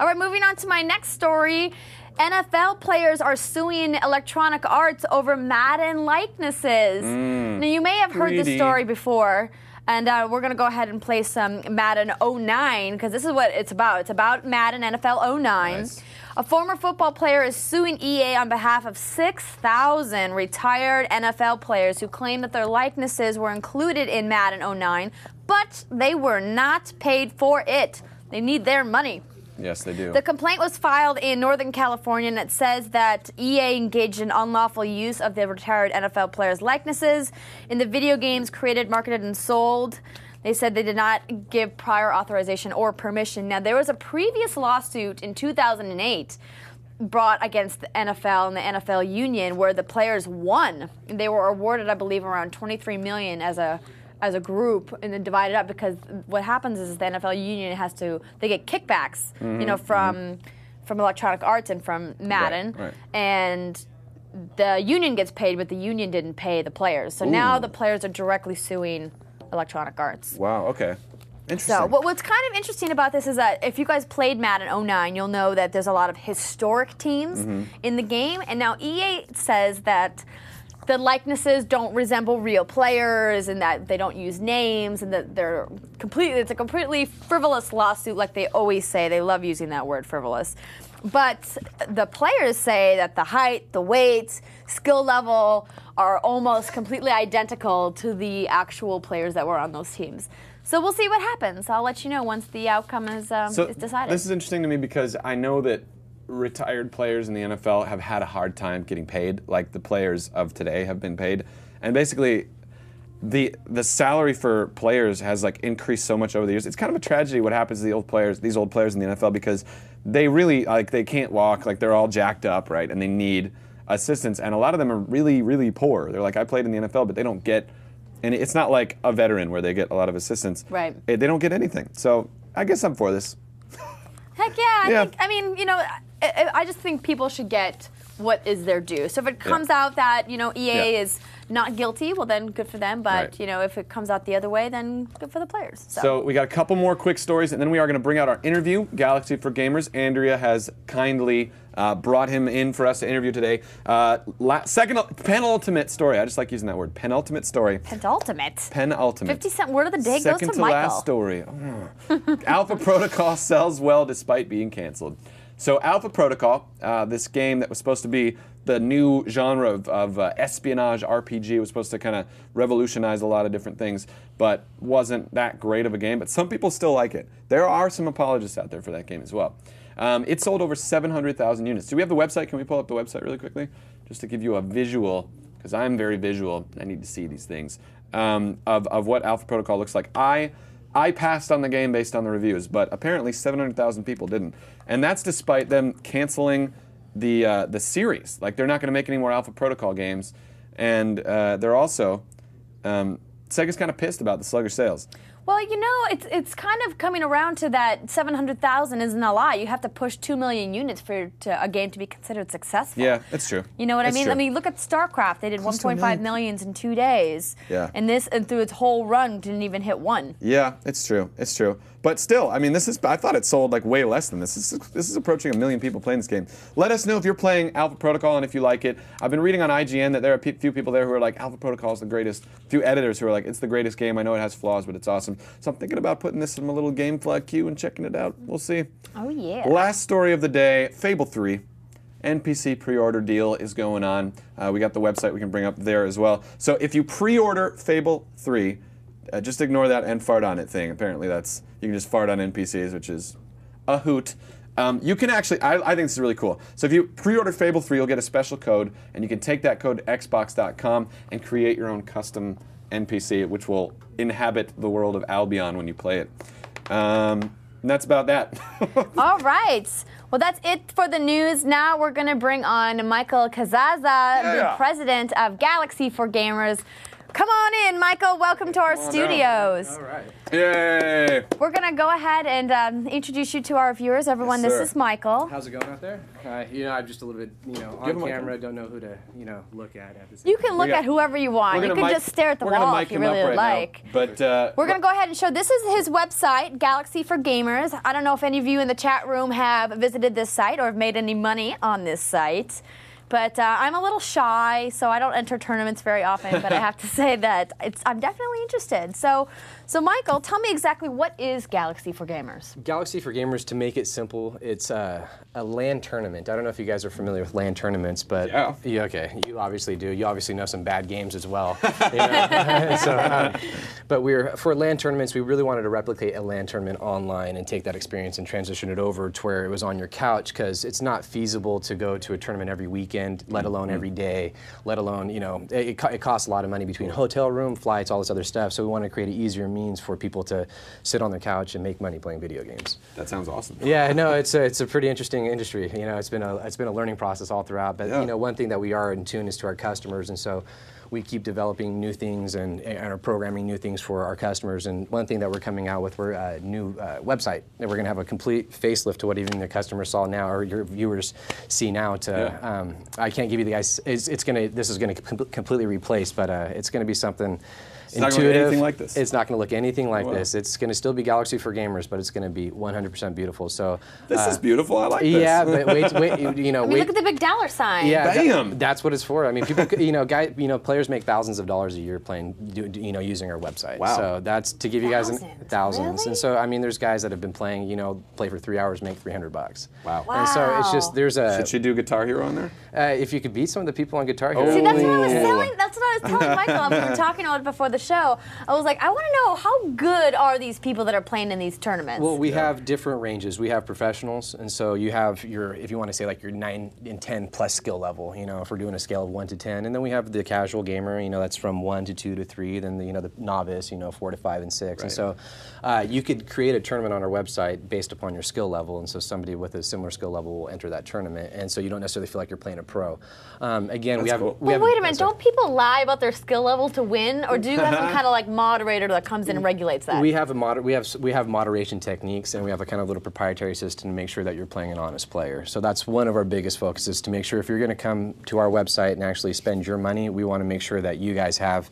All right, moving on to my next story. NFL players are suing Electronic Arts over Madden likenesses. Now, you may have heard this story before, and we're going to go ahead and play some Madden 09, because this is what it's about. It's about Madden NFL 09. Nice. A former football player is suing EA on behalf of 6,000 retired NFL players who claim that their likenesses were included in Madden 09, but they were not paid for it. They need their money. Yes, they do. The complaint was filed in Northern California, and it says that EA engaged in unlawful use of the retired NFL players' likenesses in the video games created, marketed, and sold. They said they did not give prior authorization or permission. Now, there was a previous lawsuit in 2008 brought against the NFL and the NFL union where the players won. They were awarded, I believe, around $23 million as a group, and then divided up, because what happens is the NFL union they get kickbacks, from Electronic Arts and from Madden, and the union gets paid, but the union didn't pay the players. So now the players are directly suing Electronic Arts. Wow, okay. Interesting. So what's kind of interesting about this is that if you guys played Madden 09, you'll know that there's a lot of historic teams in the game, and now EA says that the likenesses don't resemble real players, and that they don't use names, and that it's a completely frivolous lawsuit, like they always say. They love using that word, frivolous. But the players say that the height, the weight, skill level are almost completely identical to the actual players that were on those teams. So we'll see what happens. I'll let you know once the outcome is decided. This is interesting to me because I know that retired players in the NFL have had a hard time getting paid, like the players of today have been paid. And basically, the salary for players has like increased so much over the years. It's kind of a tragedy what happens to these old players in the NFL, because they really they can't walk, like they're all jacked up, right? And they need assistance, and a lot of them are really, really poor. They're like, I played in the NFL, but they don't get, and it's not like a veteran where they get a lot of assistance. Right. They don't get anything. So I guess I'm for this. Heck yeah. I mean, you know, I just think people should get what is their due. So if it comes out that, you know, EA is not guilty, well then good for them. But, you know, if it comes out the other way, then good for the players. So we got a couple more quick stories, and then we are going to bring out our interview, Galaxy4Gamers. Andrea has kindly brought him in for us to interview today. Penultimate story. I just like using that word. Penultimate story. Penultimate. 50 Cent word of the day Second goes to to Michael. last story. Alpha Protocol sells well despite being canceled. So Alpha Protocol, this game that was supposed to be the new genre of espionage RPG, was supposed to kind of revolutionize a lot of different things, but wasn't that great of a game. But some people still like it. There are some apologists out there for that game as well. It sold over 700,000 units. Do we have the website? Can we pull up the website really quickly? Just to give you a visual, because I'm very visual. I need to see these things, of what Alpha Protocol looks like. I passed on the game based on the reviews, but apparently 700,000 people didn't. And that's despite them canceling the series. Like, they're not going to make any more Alpha Protocol games. And they're also, Sega's kind of pissed about the sluggish sales. Well, you know, it's kind of coming around to that 700,000 isn't a lie. You have to push 2 million units for a game to be considered successful. Yeah, that's true. You know what I mean? True. I mean, look at StarCraft. They did 1.5 million in 2 days. Yeah. And through its whole run, didn't even hit 1. Yeah, it's true. It's true. But still, I mean, I thought it sold like way less than this. This is approaching 1 million people playing this game. Let us know if you're playing Alpha Protocol and if you like it. I've been reading on IGN that there are a few people there who are like, Alpha Protocol is the greatest. A few editors who are like, it's the greatest game. I know it has flaws, but it's awesome. So I'm thinking about putting this in my little game flag queue and checking it out. We'll see. Oh, yeah. Last story of the day, Fable 3. NPC pre-order deal is going on. We got the website we can bring up there as well. So if you pre-order Fable 3, just ignore that and fart on it thing. Apparently you can just fart on NPCs, which is a hoot. You can actually, I think this is really cool. So if you pre-order Fable 3, you'll get a special code, and you can take that code to xbox.com and create your own custom NPC, which will inhabit the world of Albion when you play it. And that's about that. All right. Well, that's it for the news. Now we're going to bring on Michael Casazza, the president of Galaxy4Gamers. Come on in, Michael. Welcome to our studios. All right. Yay! We're going to go ahead and introduce you to our viewers. Everyone, this is Michael. How's it going out there? You know, I'm just a little bit, on camera. Don't know who to, look at. You can look at whoever you want. You can just stare at the wall if you really like. But we're going to go ahead and show. This is his website, Galaxy4Gamers. I don't know if any of you in the chat room have visited this site or have made any money on this site. But I'm a little shy, so I don't enter tournaments very often, but I have to say that I'm definitely interested. So Michael, tell me exactly what is Galaxy4Gamers? Galaxy4Gamers, to make it simple, it's a LAN tournament. I don't know if you guys are familiar with LAN tournaments, but yeah, okay, you obviously do. You obviously know some bad games as well. But for LAN tournaments, we really wanted to replicate a LAN tournament online and take that experience and transition it over to where it was on your couch, because it's not feasible to go to a tournament every weekend, let alone every day, let alone, it costs a lot of money between hotel room, flights, all this other stuff. So we wanted to create an easier means for people to sit on their couch and make money playing video games. That sounds awesome. Yeah, no, it's a pretty interesting industry. It's been a learning process all throughout. But one thing that we are in tune is to our customers, and so we keep developing new things and are programming new things for our customers. And one thing that we're coming out with, we're a new website. And we're going to have a complete facelift to what even the customers saw now, or your viewers see now. I can't give you the guys. This is going to completely replace, but it's going to be something. It's not going to look anything like this. It's not going to look anything like this. It's going to still be Galaxy4Gamers, but it's going to be 100% beautiful. So this is beautiful. I like this. Yeah, but wait, I mean, look at the big dollar sign. Yeah, bam. That's what it's for. I mean, people, players make thousands of dollars a year playing, using our website. Wow. So that's to give you guys thousands. Really? And so I mean, there's guys that have been playing, play for 3 hours, make $300. Wow. And so it's just Should she do Guitar Hero on there? If you could beat some of the people on Guitar Hero. See, that's what I was telling. That's what I was telling Michael. We were talking about it before the the show, I was like, I want to know how good are these people that are playing in these tournaments? Well, we have different ranges. We have professionals, and so you have your, if you want to say like your 9 and 10 plus skill level, you know, if we're doing a scale of 1 to 10, and then we have the casual gamer, you know, that's from 1 to 2 to 3, then the, you know, the novice, you know, 4 to 5 and 6, right. And so you could create a tournament on our website based upon your skill level, and so somebody with a similar skill level will enter that tournament, and so you don't necessarily feel like you're playing a pro. Again, we have. Well, wait a minute, don't people lie about their skill level to win, or do you have some kind of like moderator that comes in and regulates that? We have we have moderation techniques, and we have a kind of little proprietary system to make sure that you're playing an honest player. So that's one of our biggest focuses, to make sure if you're going to come to our website and actually spend your money, we want to make sure that you guys have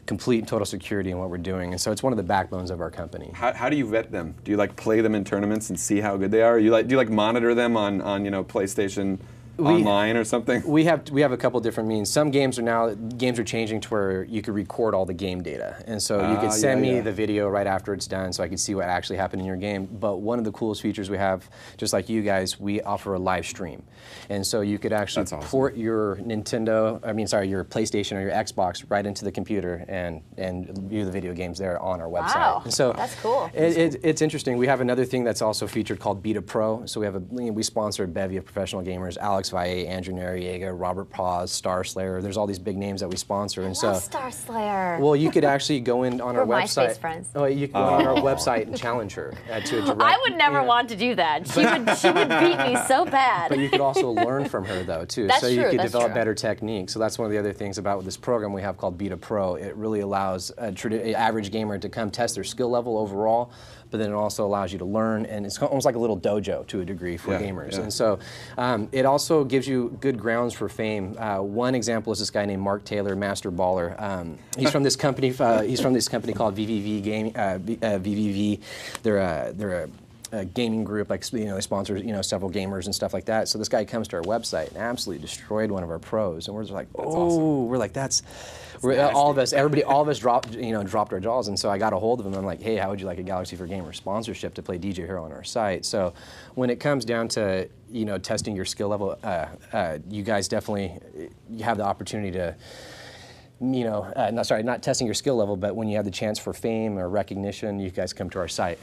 complete and total security in what we're doing, and so it's one of the backbones of our company. How do you vet them? Do you like play them in tournaments and see how good they are? Or do you like monitor them on you know, PlayStation online or something? We have a couple different means. Some games are changing to where you could record all the game data, and so you could send me the video right after it's done, so I could see what actually happened in your game. But one of the coolest features we have, just like you guys, we offer a live stream, and so you could actually port your your PlayStation or your Xbox right into the computer and view the video games there on our website. Wow, and so that's cool. It's interesting. We have another thing that's also featured called Beta Pro. So we sponsor a bevy of professional gamers. Alex Valle, Andrea, Robert Paz, Star Slayer. There's all these big names that we sponsor, and I love Star Slayer. Well, you could actually go in on our website. MySpace friends. Oh, you could go on our website and challenge her to a direct. I would never want to do that. She would beat me so bad. But you could also learn from her though too. That's so you true, could that's develop true. better techniques. So that's one of the other things about this program we have called Beta Pro. It really allows an average gamer to come test their skill level overall, but then it also allows you to learn, and it's almost like a little dojo to a degree for gamers. And so it also gives you good grounds for fame. One example is this guy named Mark Taylor, Master Baller. He's from this company. He's from this company called VVV Gaming. VVV. They're a gaming group, like, you know, they sponsor, you know, several gamers and stuff like that. So this guy comes to our website and absolutely destroyed one of our pros, and we're just like, oh, we're like, all of us dropped our jaws. And so I got a hold of him. I'm like, hey, how would you like a Galaxy4Gamers sponsorship to play DJ Hero on our site? So when it comes down to, you know, testing your skill level, you guys definitely have the opportunity to, you know, not testing your skill level, but when you have the chance for fame or recognition, you guys come to our site.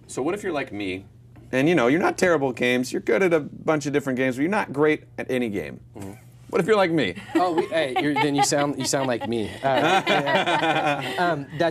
So what if you're like me, and you know, you're not terrible at games, you're good at a bunch of different games, but you're not great at any game? Mm-hmm. What if you're like me? Oh, then you sound like me. That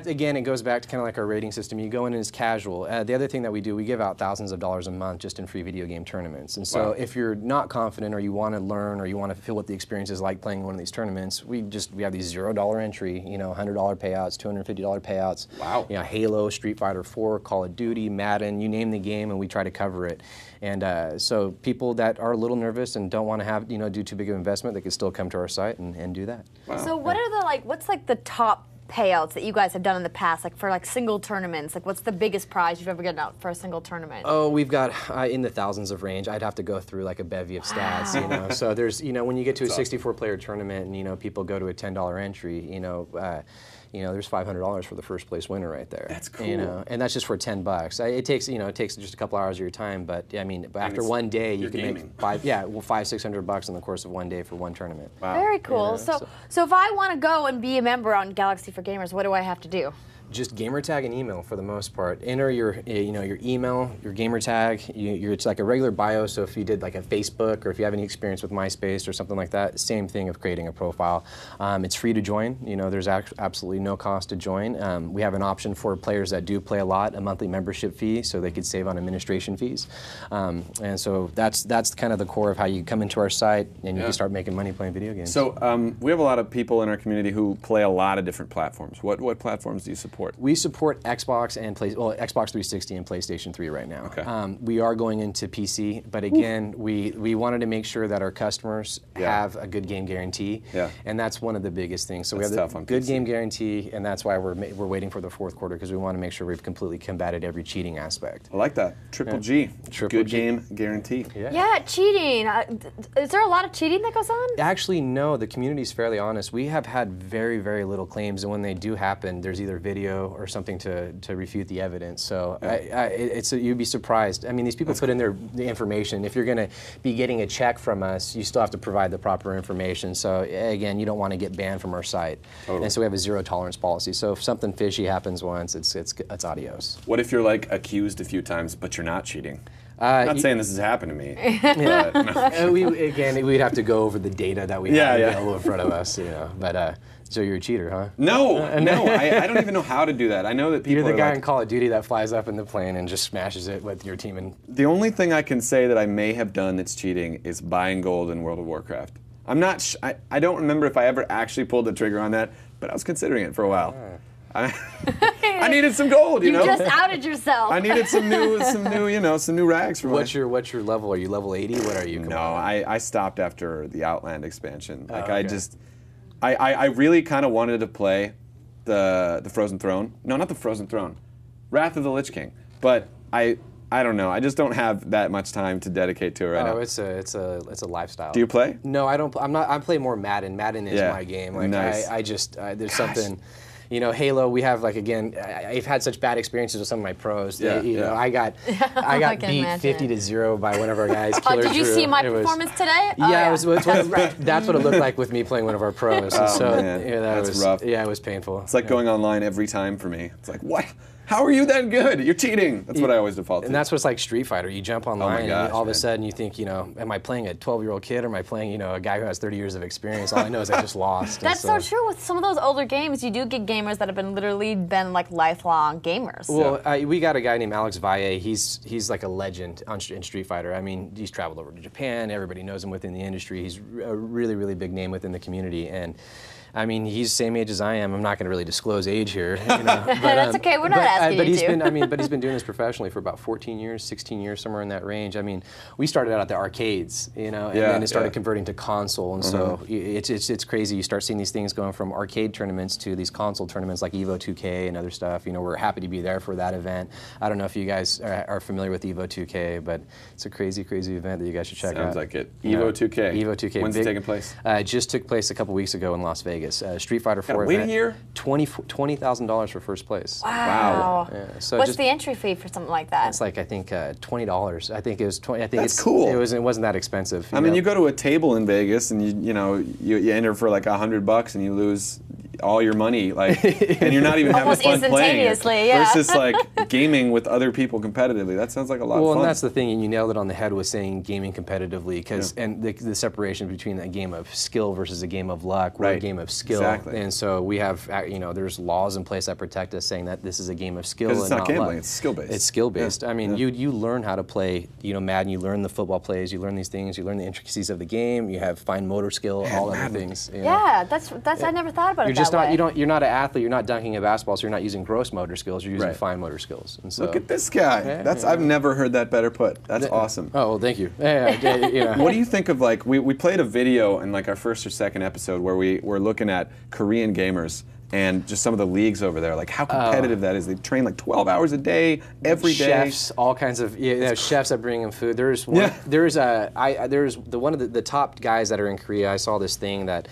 again, it goes back to kind of like our rating system. You go in as casual. The other thing that we do, we give out thousands of dollars a month just in free video game tournaments. And so if you're not confident, or you want to learn, or you want to feel what the experience is like playing one of these tournaments, we have these $0 entry, you know, $100 payouts, $250 payouts. Wow. You know, Halo, Street Fighter 4, Call of Duty, Madden, you name the game, and we try to cover it. And so people that are a little nervous and don't want to have, you know, do too big of an investment, they can still come to our site and do that. Wow. So what are the what's the top payouts that you guys have done in the past, like for single tournaments? Like, what's the biggest prize you've ever gotten out for a single tournament? Oh, we've got in the thousands of range. I'd have to go through like a bevy of stats, you know. So there's, you know, when you get to a 64-player tournament, and you know, people go to a $10 entry, you know, there's $500 for the first place winner right there. That's cool. You know, and that's just for $10. It takes just a couple hours of your time, but I mean, after one day, you can make $500-600 in the course of one day for one tournament. Wow. Very cool. You know, so if I want to go and be a member on Galaxy4Gamers, what do I have to do? Just gamer tag and email for the most part. Enter your email, your gamer tag. It's like a regular bio. So if you did like a Facebook, or if you have any experience with MySpace or something like that, same thing of creating a profile. It's free to join. You know, there's absolutely no cost to join. We have an option for players that do play a lot, a monthly membership fee, so they could save on administration fees. And so that's kind of the core of how you come into our site and you can start making money playing video games. So we have a lot of people in our community who play a lot of different platforms. What platforms do you support? We support Xbox and Xbox 360 and PlayStation 3 right now. Okay. We are going into PC, but again, we wanted to make sure that our customers have a good game guarantee, and that's one of the biggest things. So we have a good game guarantee, and that's why we're waiting for the fourth quarter, because we want to make sure we've completely combated every cheating aspect. I like that. Triple G. Good game guarantee. Yeah, cheating. Is there a lot of cheating that goes on? Actually, no. The community's fairly honest. We have had very, very little claims, and when they do happen, there's either video audio or something to refute the evidence. So you'd be surprised. I mean, these people put in the information. If you're going to be getting a check from us, you still have to provide the proper information. So again, you don't want to get banned from our site. Totally. And so we have a zero tolerance policy. So if something fishy happens once, it's adios. What if you're like accused a few times, but you're not cheating? I'm not saying this has happened to me. But, no. We'd have to go over the data that we have available in front of us, you know. But so you're a cheater, huh? No, I don't even know how to do that. I know that people. You're the guy in Call of Duty that flies up in the plane and just smashes it with your team. And the only thing I can say that I may have done that's cheating is buying gold in World of Warcraft. I'm not. I don't remember if I ever actually pulled the trigger on that, but I was considering it for a while. I needed some gold, you know. You just outed yourself. I needed some new rags for what's your level? Are you level 80? What are you? No, I stopped after the Outland expansion. Like I really kind of wanted to play the Frozen Throne. No, not the Frozen Throne. Wrath of the Lich King. But I don't know. I just don't have that much time to dedicate to it right now. Oh, it's a lifestyle. Do you play? No, I don't. I play more Madden. Madden is my game. Like nice. There's something. You know, Halo, we have, like, again, I've had such bad experiences with some of my pros. You know, I got beat 50-0 by one of our guys. Did you see my performance today? Yeah, that's what it looked like with me playing one of our pros. Man. That's rough. Yeah, it was painful. It's like going online every time for me. It's like, what? How are you that good? You're cheating. That's what I always default to. And that's what's like Street Fighter. You jump online and all of a sudden you think, you know, am I playing a 12-year-old kid or am I playing, you know, a guy who has 30 years of experience? All I know is I just lost. That's so true. With some of those older games, you do get gamers that have literally been like lifelong gamers. Well, we got a guy named Alex Valle. He's like a legend in Street Fighter. I mean, he's traveled over to Japan. Everybody knows him within the industry. He's a really, really big name within the community. And I mean, he's the same age as I am. I'm not going to really disclose age here. You know, but, that's okay. We're not asking you to. But he's been doing this professionally for about 14 years, 16 years, somewhere in that range. I mean, we started out at the arcades, you know, and then it started converting to console. And so it's crazy. You start seeing these things going from arcade tournaments to these console tournaments like Evo 2K and other stuff. You know, we're happy to be there for that event. I don't know if you guys are familiar with Evo 2K, but it's a crazy, crazy event that you guys should check out. Sounds like it. Evo 2K. Evo 2K. When's it taking place? It just took place a couple weeks ago in Las Vegas. Street Fighter 4 wait event. a year? $20,000 for first place. Wow. Yeah, so what's the entry fee for something like that? It's like, I think, $20. I think it was 20. I think That's cool. It wasn't that expensive. I mean, you go to a table in Vegas and you enter for like $100 and you lose all your money, like, and you're not even having fun playing it. Versus like gaming with other people competitively. That sounds like a lot of fun. Well, and that's the thing, and you nailed it on the head with saying gaming competitively, because and the separation between a game of skill versus a game of luck, or a game of skill. Exactly. And so we have, you know, there's laws in place that protect us, saying that this is a game of skill. Because it's and not gambling, luck. it's skill based. It's skill based. I mean, you learn how to play, you know, Madden. You learn the football plays. You learn these things. You learn the intricacies of the game. You have fine motor skill, all other things. You know. Yeah, that's I never thought about it that way. You're not an athlete. You're not dunking a basketball, so you're not using gross motor skills. You're using fine motor skills. And so, look at this guy. I've never heard that better put. That's awesome. Oh, well, thank you. You know. What do you think of, like, we played a video in like our first or second episode where we were looking at Korean gamers and just some of the leagues over there, like how competitive that is. They train like 12 hours a day, every day. Chefs, all kinds of chefs that bring them food. There's one. There's one of the top guys that are in Korea. I saw this thing that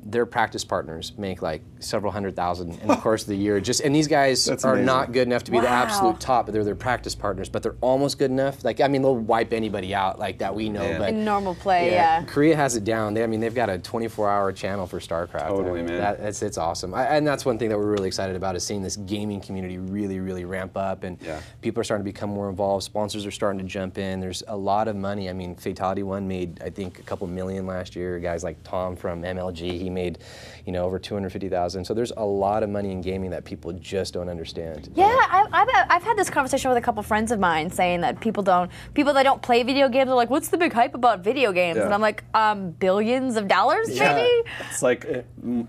their practice partners make like several $100,000 in the course of the year. And these guys are not good enough to be the absolute top, but they're their practice partners. But they're almost good enough. Like, I mean, they'll wipe anybody out like that, we know. But in normal play, Korea has it down. They've got a 24-hour channel for StarCraft. Totally, man. It's awesome. And that's one thing that we're really excited about, is seeing this gaming community really, really ramp up. And people are starting to become more involved. Sponsors are starting to jump in. There's a lot of money. I mean, Fatality One made, I think, a couple million last year. Guys like Tom from MLG, he made, you know, over $250,000. So there's a lot of money in gaming that people just don't understand. Yeah, I've had this conversation with a couple friends of mine, saying that people that don't play video games are like, what's the big hype about video games? And I'm like, billions of dollars, maybe? It's like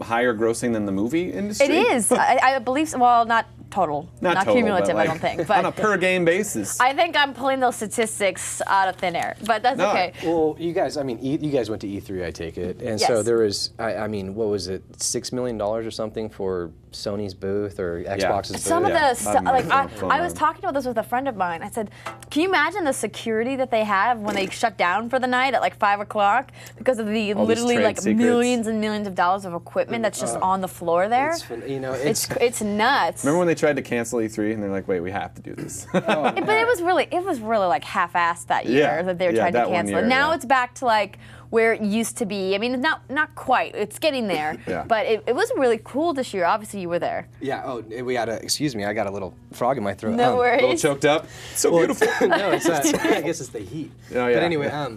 higher grossing than the movie industry? It is. I believe so. Well, not total, not total, cumulative. like, I don't think. But on a per game basis. I think I'm pulling those statistics out of thin air, but that's okay. Well, you guys, I mean, you guys went to E3, I take it, and so there was, I mean, what was it, $6 million or something for Sony's booth or Xbox's booth? Some of the stuff, like I was talking about this with a friend of mine. I said, can you imagine the security that they have when they shut down for the night at like 5 o'clock because of the literally like millions and millions of dollars of equipment that's just on the floor there? It's nuts. Remember when they tried to cancel E3 and they're like, wait, we have to do this. But it was really like half-assed that year that they were trying to cancel it. Now it's back to like where it used to be. I mean, not quite. It's getting there. But it was really cool this year. Obviously, you were there. Yeah. Oh, we had excuse me. I got a little frog in my throat. No worries. A little choked up. So beautiful. No, it's I guess it's the heat. Oh, yeah. But anyway,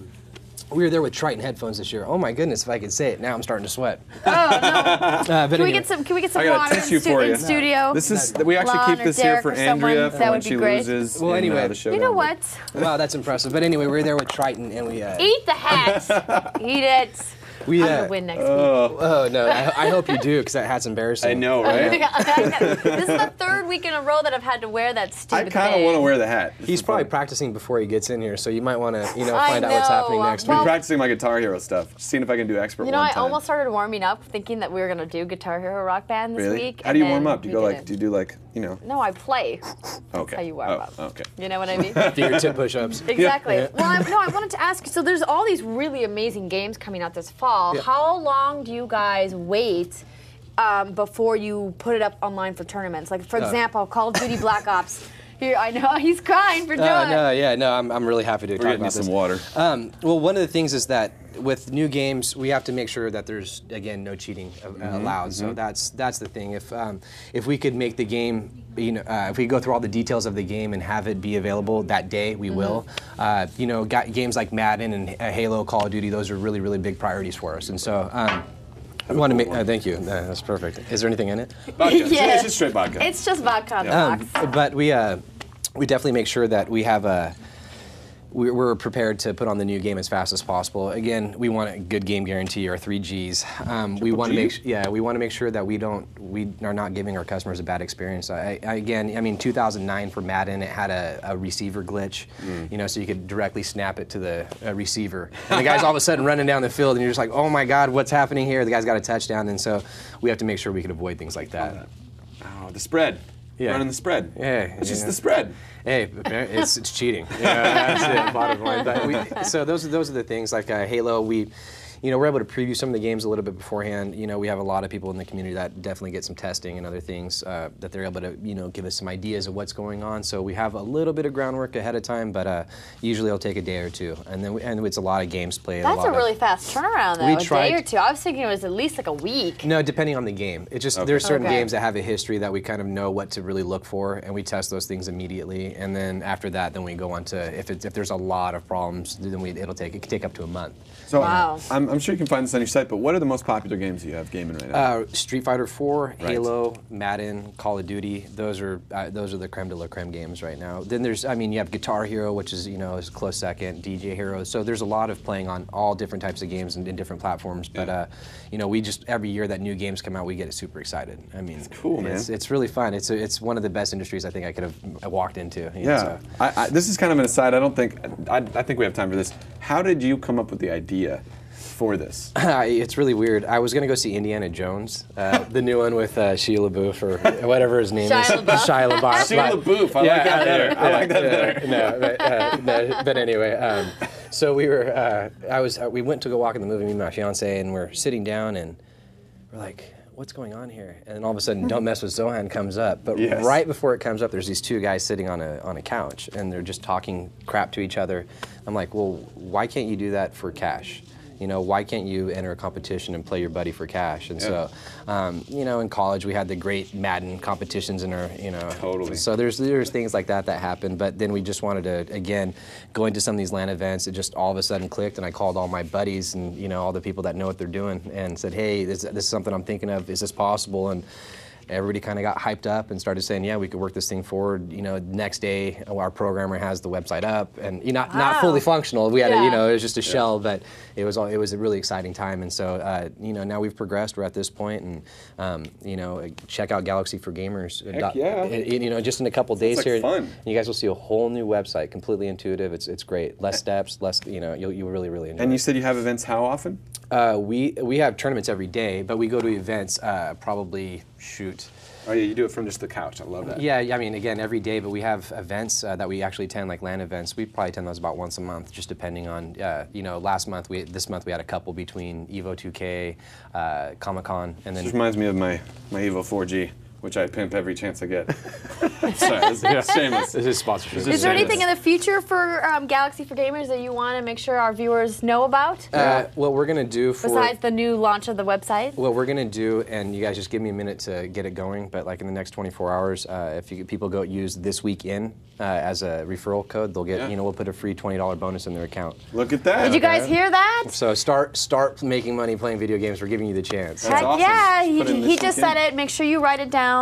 we were there with Triton headphones this year. Oh my goodness, if I could say it, now I'm starting to sweat. Oh no! But can we get some water in studio? This is we actually keep this here for Andrea for when she loses. Well, anyway, the show. You know what? Wow, that's impressive. But anyway, we were there with Triton and we eat the hat. Eat it. I'm gonna win next week. Oh no! I hope you do, because that hat's embarrassing. I know, right? This is the third week in a row that I've had to wear that stupid thing. I kind of want to wear the hat. He's probably practicing before he gets in here, so you might want to, find out what's happening next week. I'm practicing my Guitar Hero stuff, seeing if I can do expert. I almost started warming up, thinking that we were gonna do Guitar Hero Rock Band this week. How do you warm up? Do you do like? No, I play. That's how you warm up. Okay. You know what I mean? Fingertip push-ups. Exactly. Yeah. Well, I wanted to ask you. So there's all these really amazing games coming out this fall. How long do you guys wait before you put it up online for tournaments? Like, for example, Call of Duty Black Ops. Here, I know he's crying for joy. I'm really happy to talk about this. Some water. Well, one of the things is that with new games, we have to make sure that there's, again, no cheating allowed. So that's the thing. If we could make the game, if we go through all the details of the game and have it be available that day, we will. Games like Madden and Halo, Call of Duty, those are really, really big priorities for us. And so. I want to make. Thank you. That's perfect. Is there anything in it? Vodka. Yeah. It's just straight vodka. It's just vodka in the box. But we definitely make sure that we have we're prepared to put on the new game as fast as possible. Again, we want a good game guarantee, or 3 Gs. We want to make sure that we are not giving our customers a bad experience. Again, I mean, 2009 for Madden, it had a receiver glitch, so you could directly snap it to the receiver, and the guy's all of a sudden running down the field, and you're just like, oh my God, what's happening here? The guy's got a touchdown, and so we have to make sure we can avoid things like that. Oh, the spread. Running the spread. Yeah, it's just the spread. Hey, it's cheating. That's it. Bottom line. But so those are the things like Halo. We're able to preview some of the games a little bit beforehand. We have a lot of people in the community that definitely get some testing and other things that they're able to, give us some ideas of what's going on. So we have a little bit of groundwork ahead of time, but usually it'll take a day or two. And then it's a lot of games played. That's a really fast turnaround, though. A day or two. I was thinking it was at least like a week. No, depending on the game. It just there's certain games that have a history that we kind of know what to really look for, and we test those things immediately. And then after that, then we go on to if there's a lot of problems, then it could take up to a month. So I'm sure you can find this on your site, but what are the most popular games you have gaming right now? Street Fighter 4, Halo, Madden, Call of Duty. Those are the creme de la creme games right now. Then there's, you have Guitar Hero, which is is a close second. DJ Hero. So there's a lot of playing on all different types of games and in different platforms. But we just every year that new games come out, we get super excited. It's cool, man. It's really fun. It's one of the best industries I think I could have walked into. This is kind of an aside. I think we have time for this. How did you come up with the idea for this? It's really weird. I was going to go see Indiana Jones, the new one with Shia LaBeouf or whatever his name is. Shia LaBeouf. Shia LaBeouf. I like that better. I like that better. But anyway, so we were. We went to go walk in the movie, me and my fiance, and we're sitting down, and we're like, what's going on here? And then all of a sudden, Don't Mess with Zohan comes up. But right before it comes up, there's these two guys sitting on a couch, and they're just talking crap to each other. I'm like, well, why can't you do that for cash? Why can't you enter a competition and play your buddy for cash? And so, in college we had the great Madden competitions in our, Totally. So there's things like that happen. But then we just wanted to, again, go into some of these LAN events. It just all of a sudden clicked, and I called all my buddies and all the people that know what they're doing and said, hey, this is something I'm thinking of. Is this possible? And everybody kind of got hyped up and started saying, yeah, we could work this thing forward. You know, next day our programmer has the website up, and not fully functional. We had it was just a shell, but it was a really exciting time. And so now we've progressed. We're at this point, and check out Galaxy4Gamers. Heck yeah. Just in a couple days like here, fun. you guys will see a whole new website, completely intuitive. It's great. Less steps, less. You'll really enjoy. And you said you have events how often? We have tournaments every day, but we go to events probably Oh yeah, you do it from just the couch. I love that. Yeah, I mean, again, every day, but we have events that we actually attend, like LAN events. We probably attend those about once a month, just depending on, this month we had a couple between Evo 2K, Comic-Con, and then... This reminds me of my Evo 4G, which I pimp every chance I get. Sorry, this is shameless. This is sponsorship. Is there anything in the future for Galaxy4Gamers that you want to make sure our viewers know about? What we're going to do besides the new launch of the website? What we're going to do, and you guys just give me a minute to get it going, but like in the next 24 hours, if people go use this week in as a referral code, they'll get, we'll put a free $20 bonus in their account. Look at that. Did you guys hear that? So start making money playing video games. We're giving you the chance. Heck awesome. Yeah, he just said it. Make sure you write it down.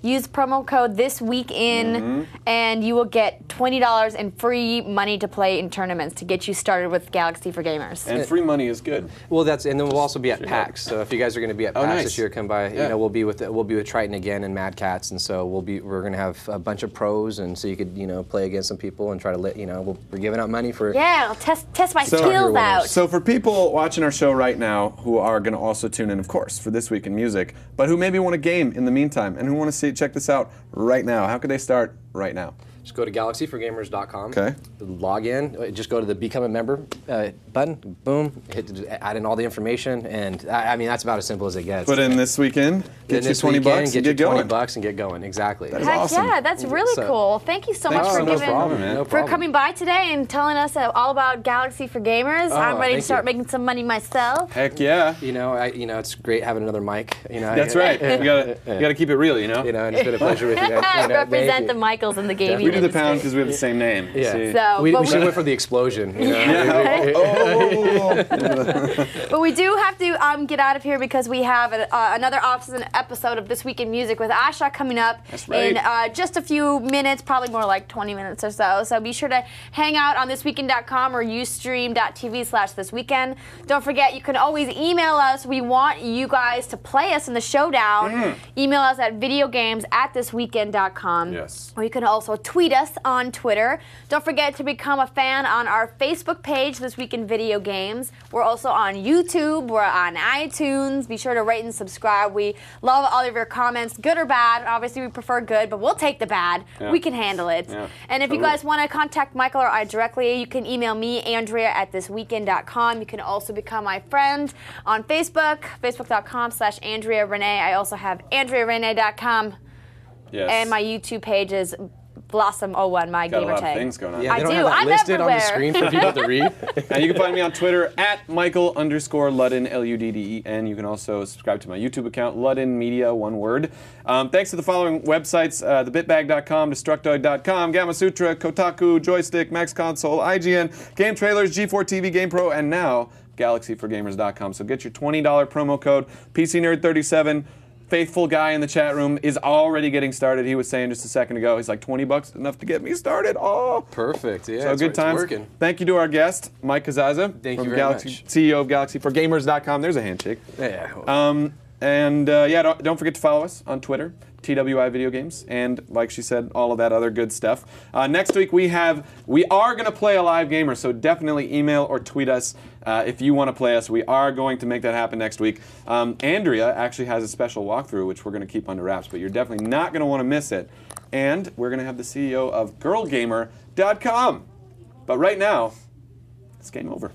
Use promo code ThisWeekIn, and you will get $20 in free money to play in tournaments to get you started with Galaxy4Gamers. And free money is good. Well, and then we'll also be at PAX. So if you guys are going to be at PAX this year, come by. Yeah. We'll be with Triton again and Mad Cats, and so we're going to have a bunch of pros, and so you could play against some people and try to we're giving out money for. Yeah, I'll test my skills out. So for people watching our show right now who are going to also tune in, of course, for This Week in Music, but who maybe want a game in the meantime and who want to check this out right now, how could they start right now? Just go to Galaxy4Gamers.com. Okay. Log in. Just go to the Become a Member button. Boom. Add in all the information, and I mean that's about as simple as it gets. Put in This Weekend. Get you $20 and get get going. $20 and get going. Exactly. That is Heck awesome. yeah, that's really cool. Thank you so much for coming by today and telling us all about Galaxy4Gamers. I'm ready to start making some money myself. Heck yeah. It's great having another mic. That's right. You gotta keep it real. And it's been a pleasure with you guys. Represent the Michaels in the gaming We do the pound because we have the same name. Yeah. So, we should went for the explosion. But we do have to get out of here because we have another off-season episode of This Week in Music with Asha coming up in just a few minutes, probably more like 20 minutes or so. So be sure to hang out on thisweekend.com or ustream.tv/thisweekend. Don't forget, you can always email us. We want you guys to play us in the showdown. Email us at videogames@thisweekend.com. Yes. Or you can also tweet us on Twitter. Don't forget to become a fan on our Facebook page, This Week in Video Games. We're also on YouTube. We're on iTunes. Be sure to rate and subscribe. We love all of your comments, good or bad. Obviously, we prefer good, but we'll take the bad. Yeah. We can handle it. Yeah. And if you guys want to contact Michael or I directly, you can email me, Andrea, at thisweekend.com. You can also become my friend on Facebook, facebook.com/Andrea Renee. I also have AndreaRenee.com. Yes. And my YouTube page is Blossom01, my gamer tag. Got a lot of things going on. Yeah, I they don't do. have that I'm listed everywhere. on the screen for people to read. And you can find me on Twitter at Michael_Ludden, Ludden. You can also subscribe to my YouTube account, Ludden Media, one word. Thanks to the following websites, thebitbag.com, Destructoid.com, Gamasutra, Kotaku, Joystick, Max Console, IGN, Game Trailers, G4 TV, GamePro, and now Galaxy4Gamers.com. So get your $20 promo code, PCNerd37. Faithful guy in the chat room is already getting started. He was saying just a second ago, he's like, $20 enough to get me started. Oh, perfect. Yeah, so good times. Working. Thank you to our guest, Mike Casazza, Thank you from very Galaxy, much. CEO of Galaxy4Gamers.com. There's a handshake. Yeah. Don't forget to follow us on Twitter, TWI Video Games, and like she said, all of that other good stuff. Next week we are going to play a live gamer, so definitely email or tweet us if you want to play us. We are going to make that happen next week. Andrea actually has a special walkthrough, which we're going to keep under wraps, but you're definitely not going to want to miss it. And we're going to have the CEO of GirlGamer.com. But right now, it's game over.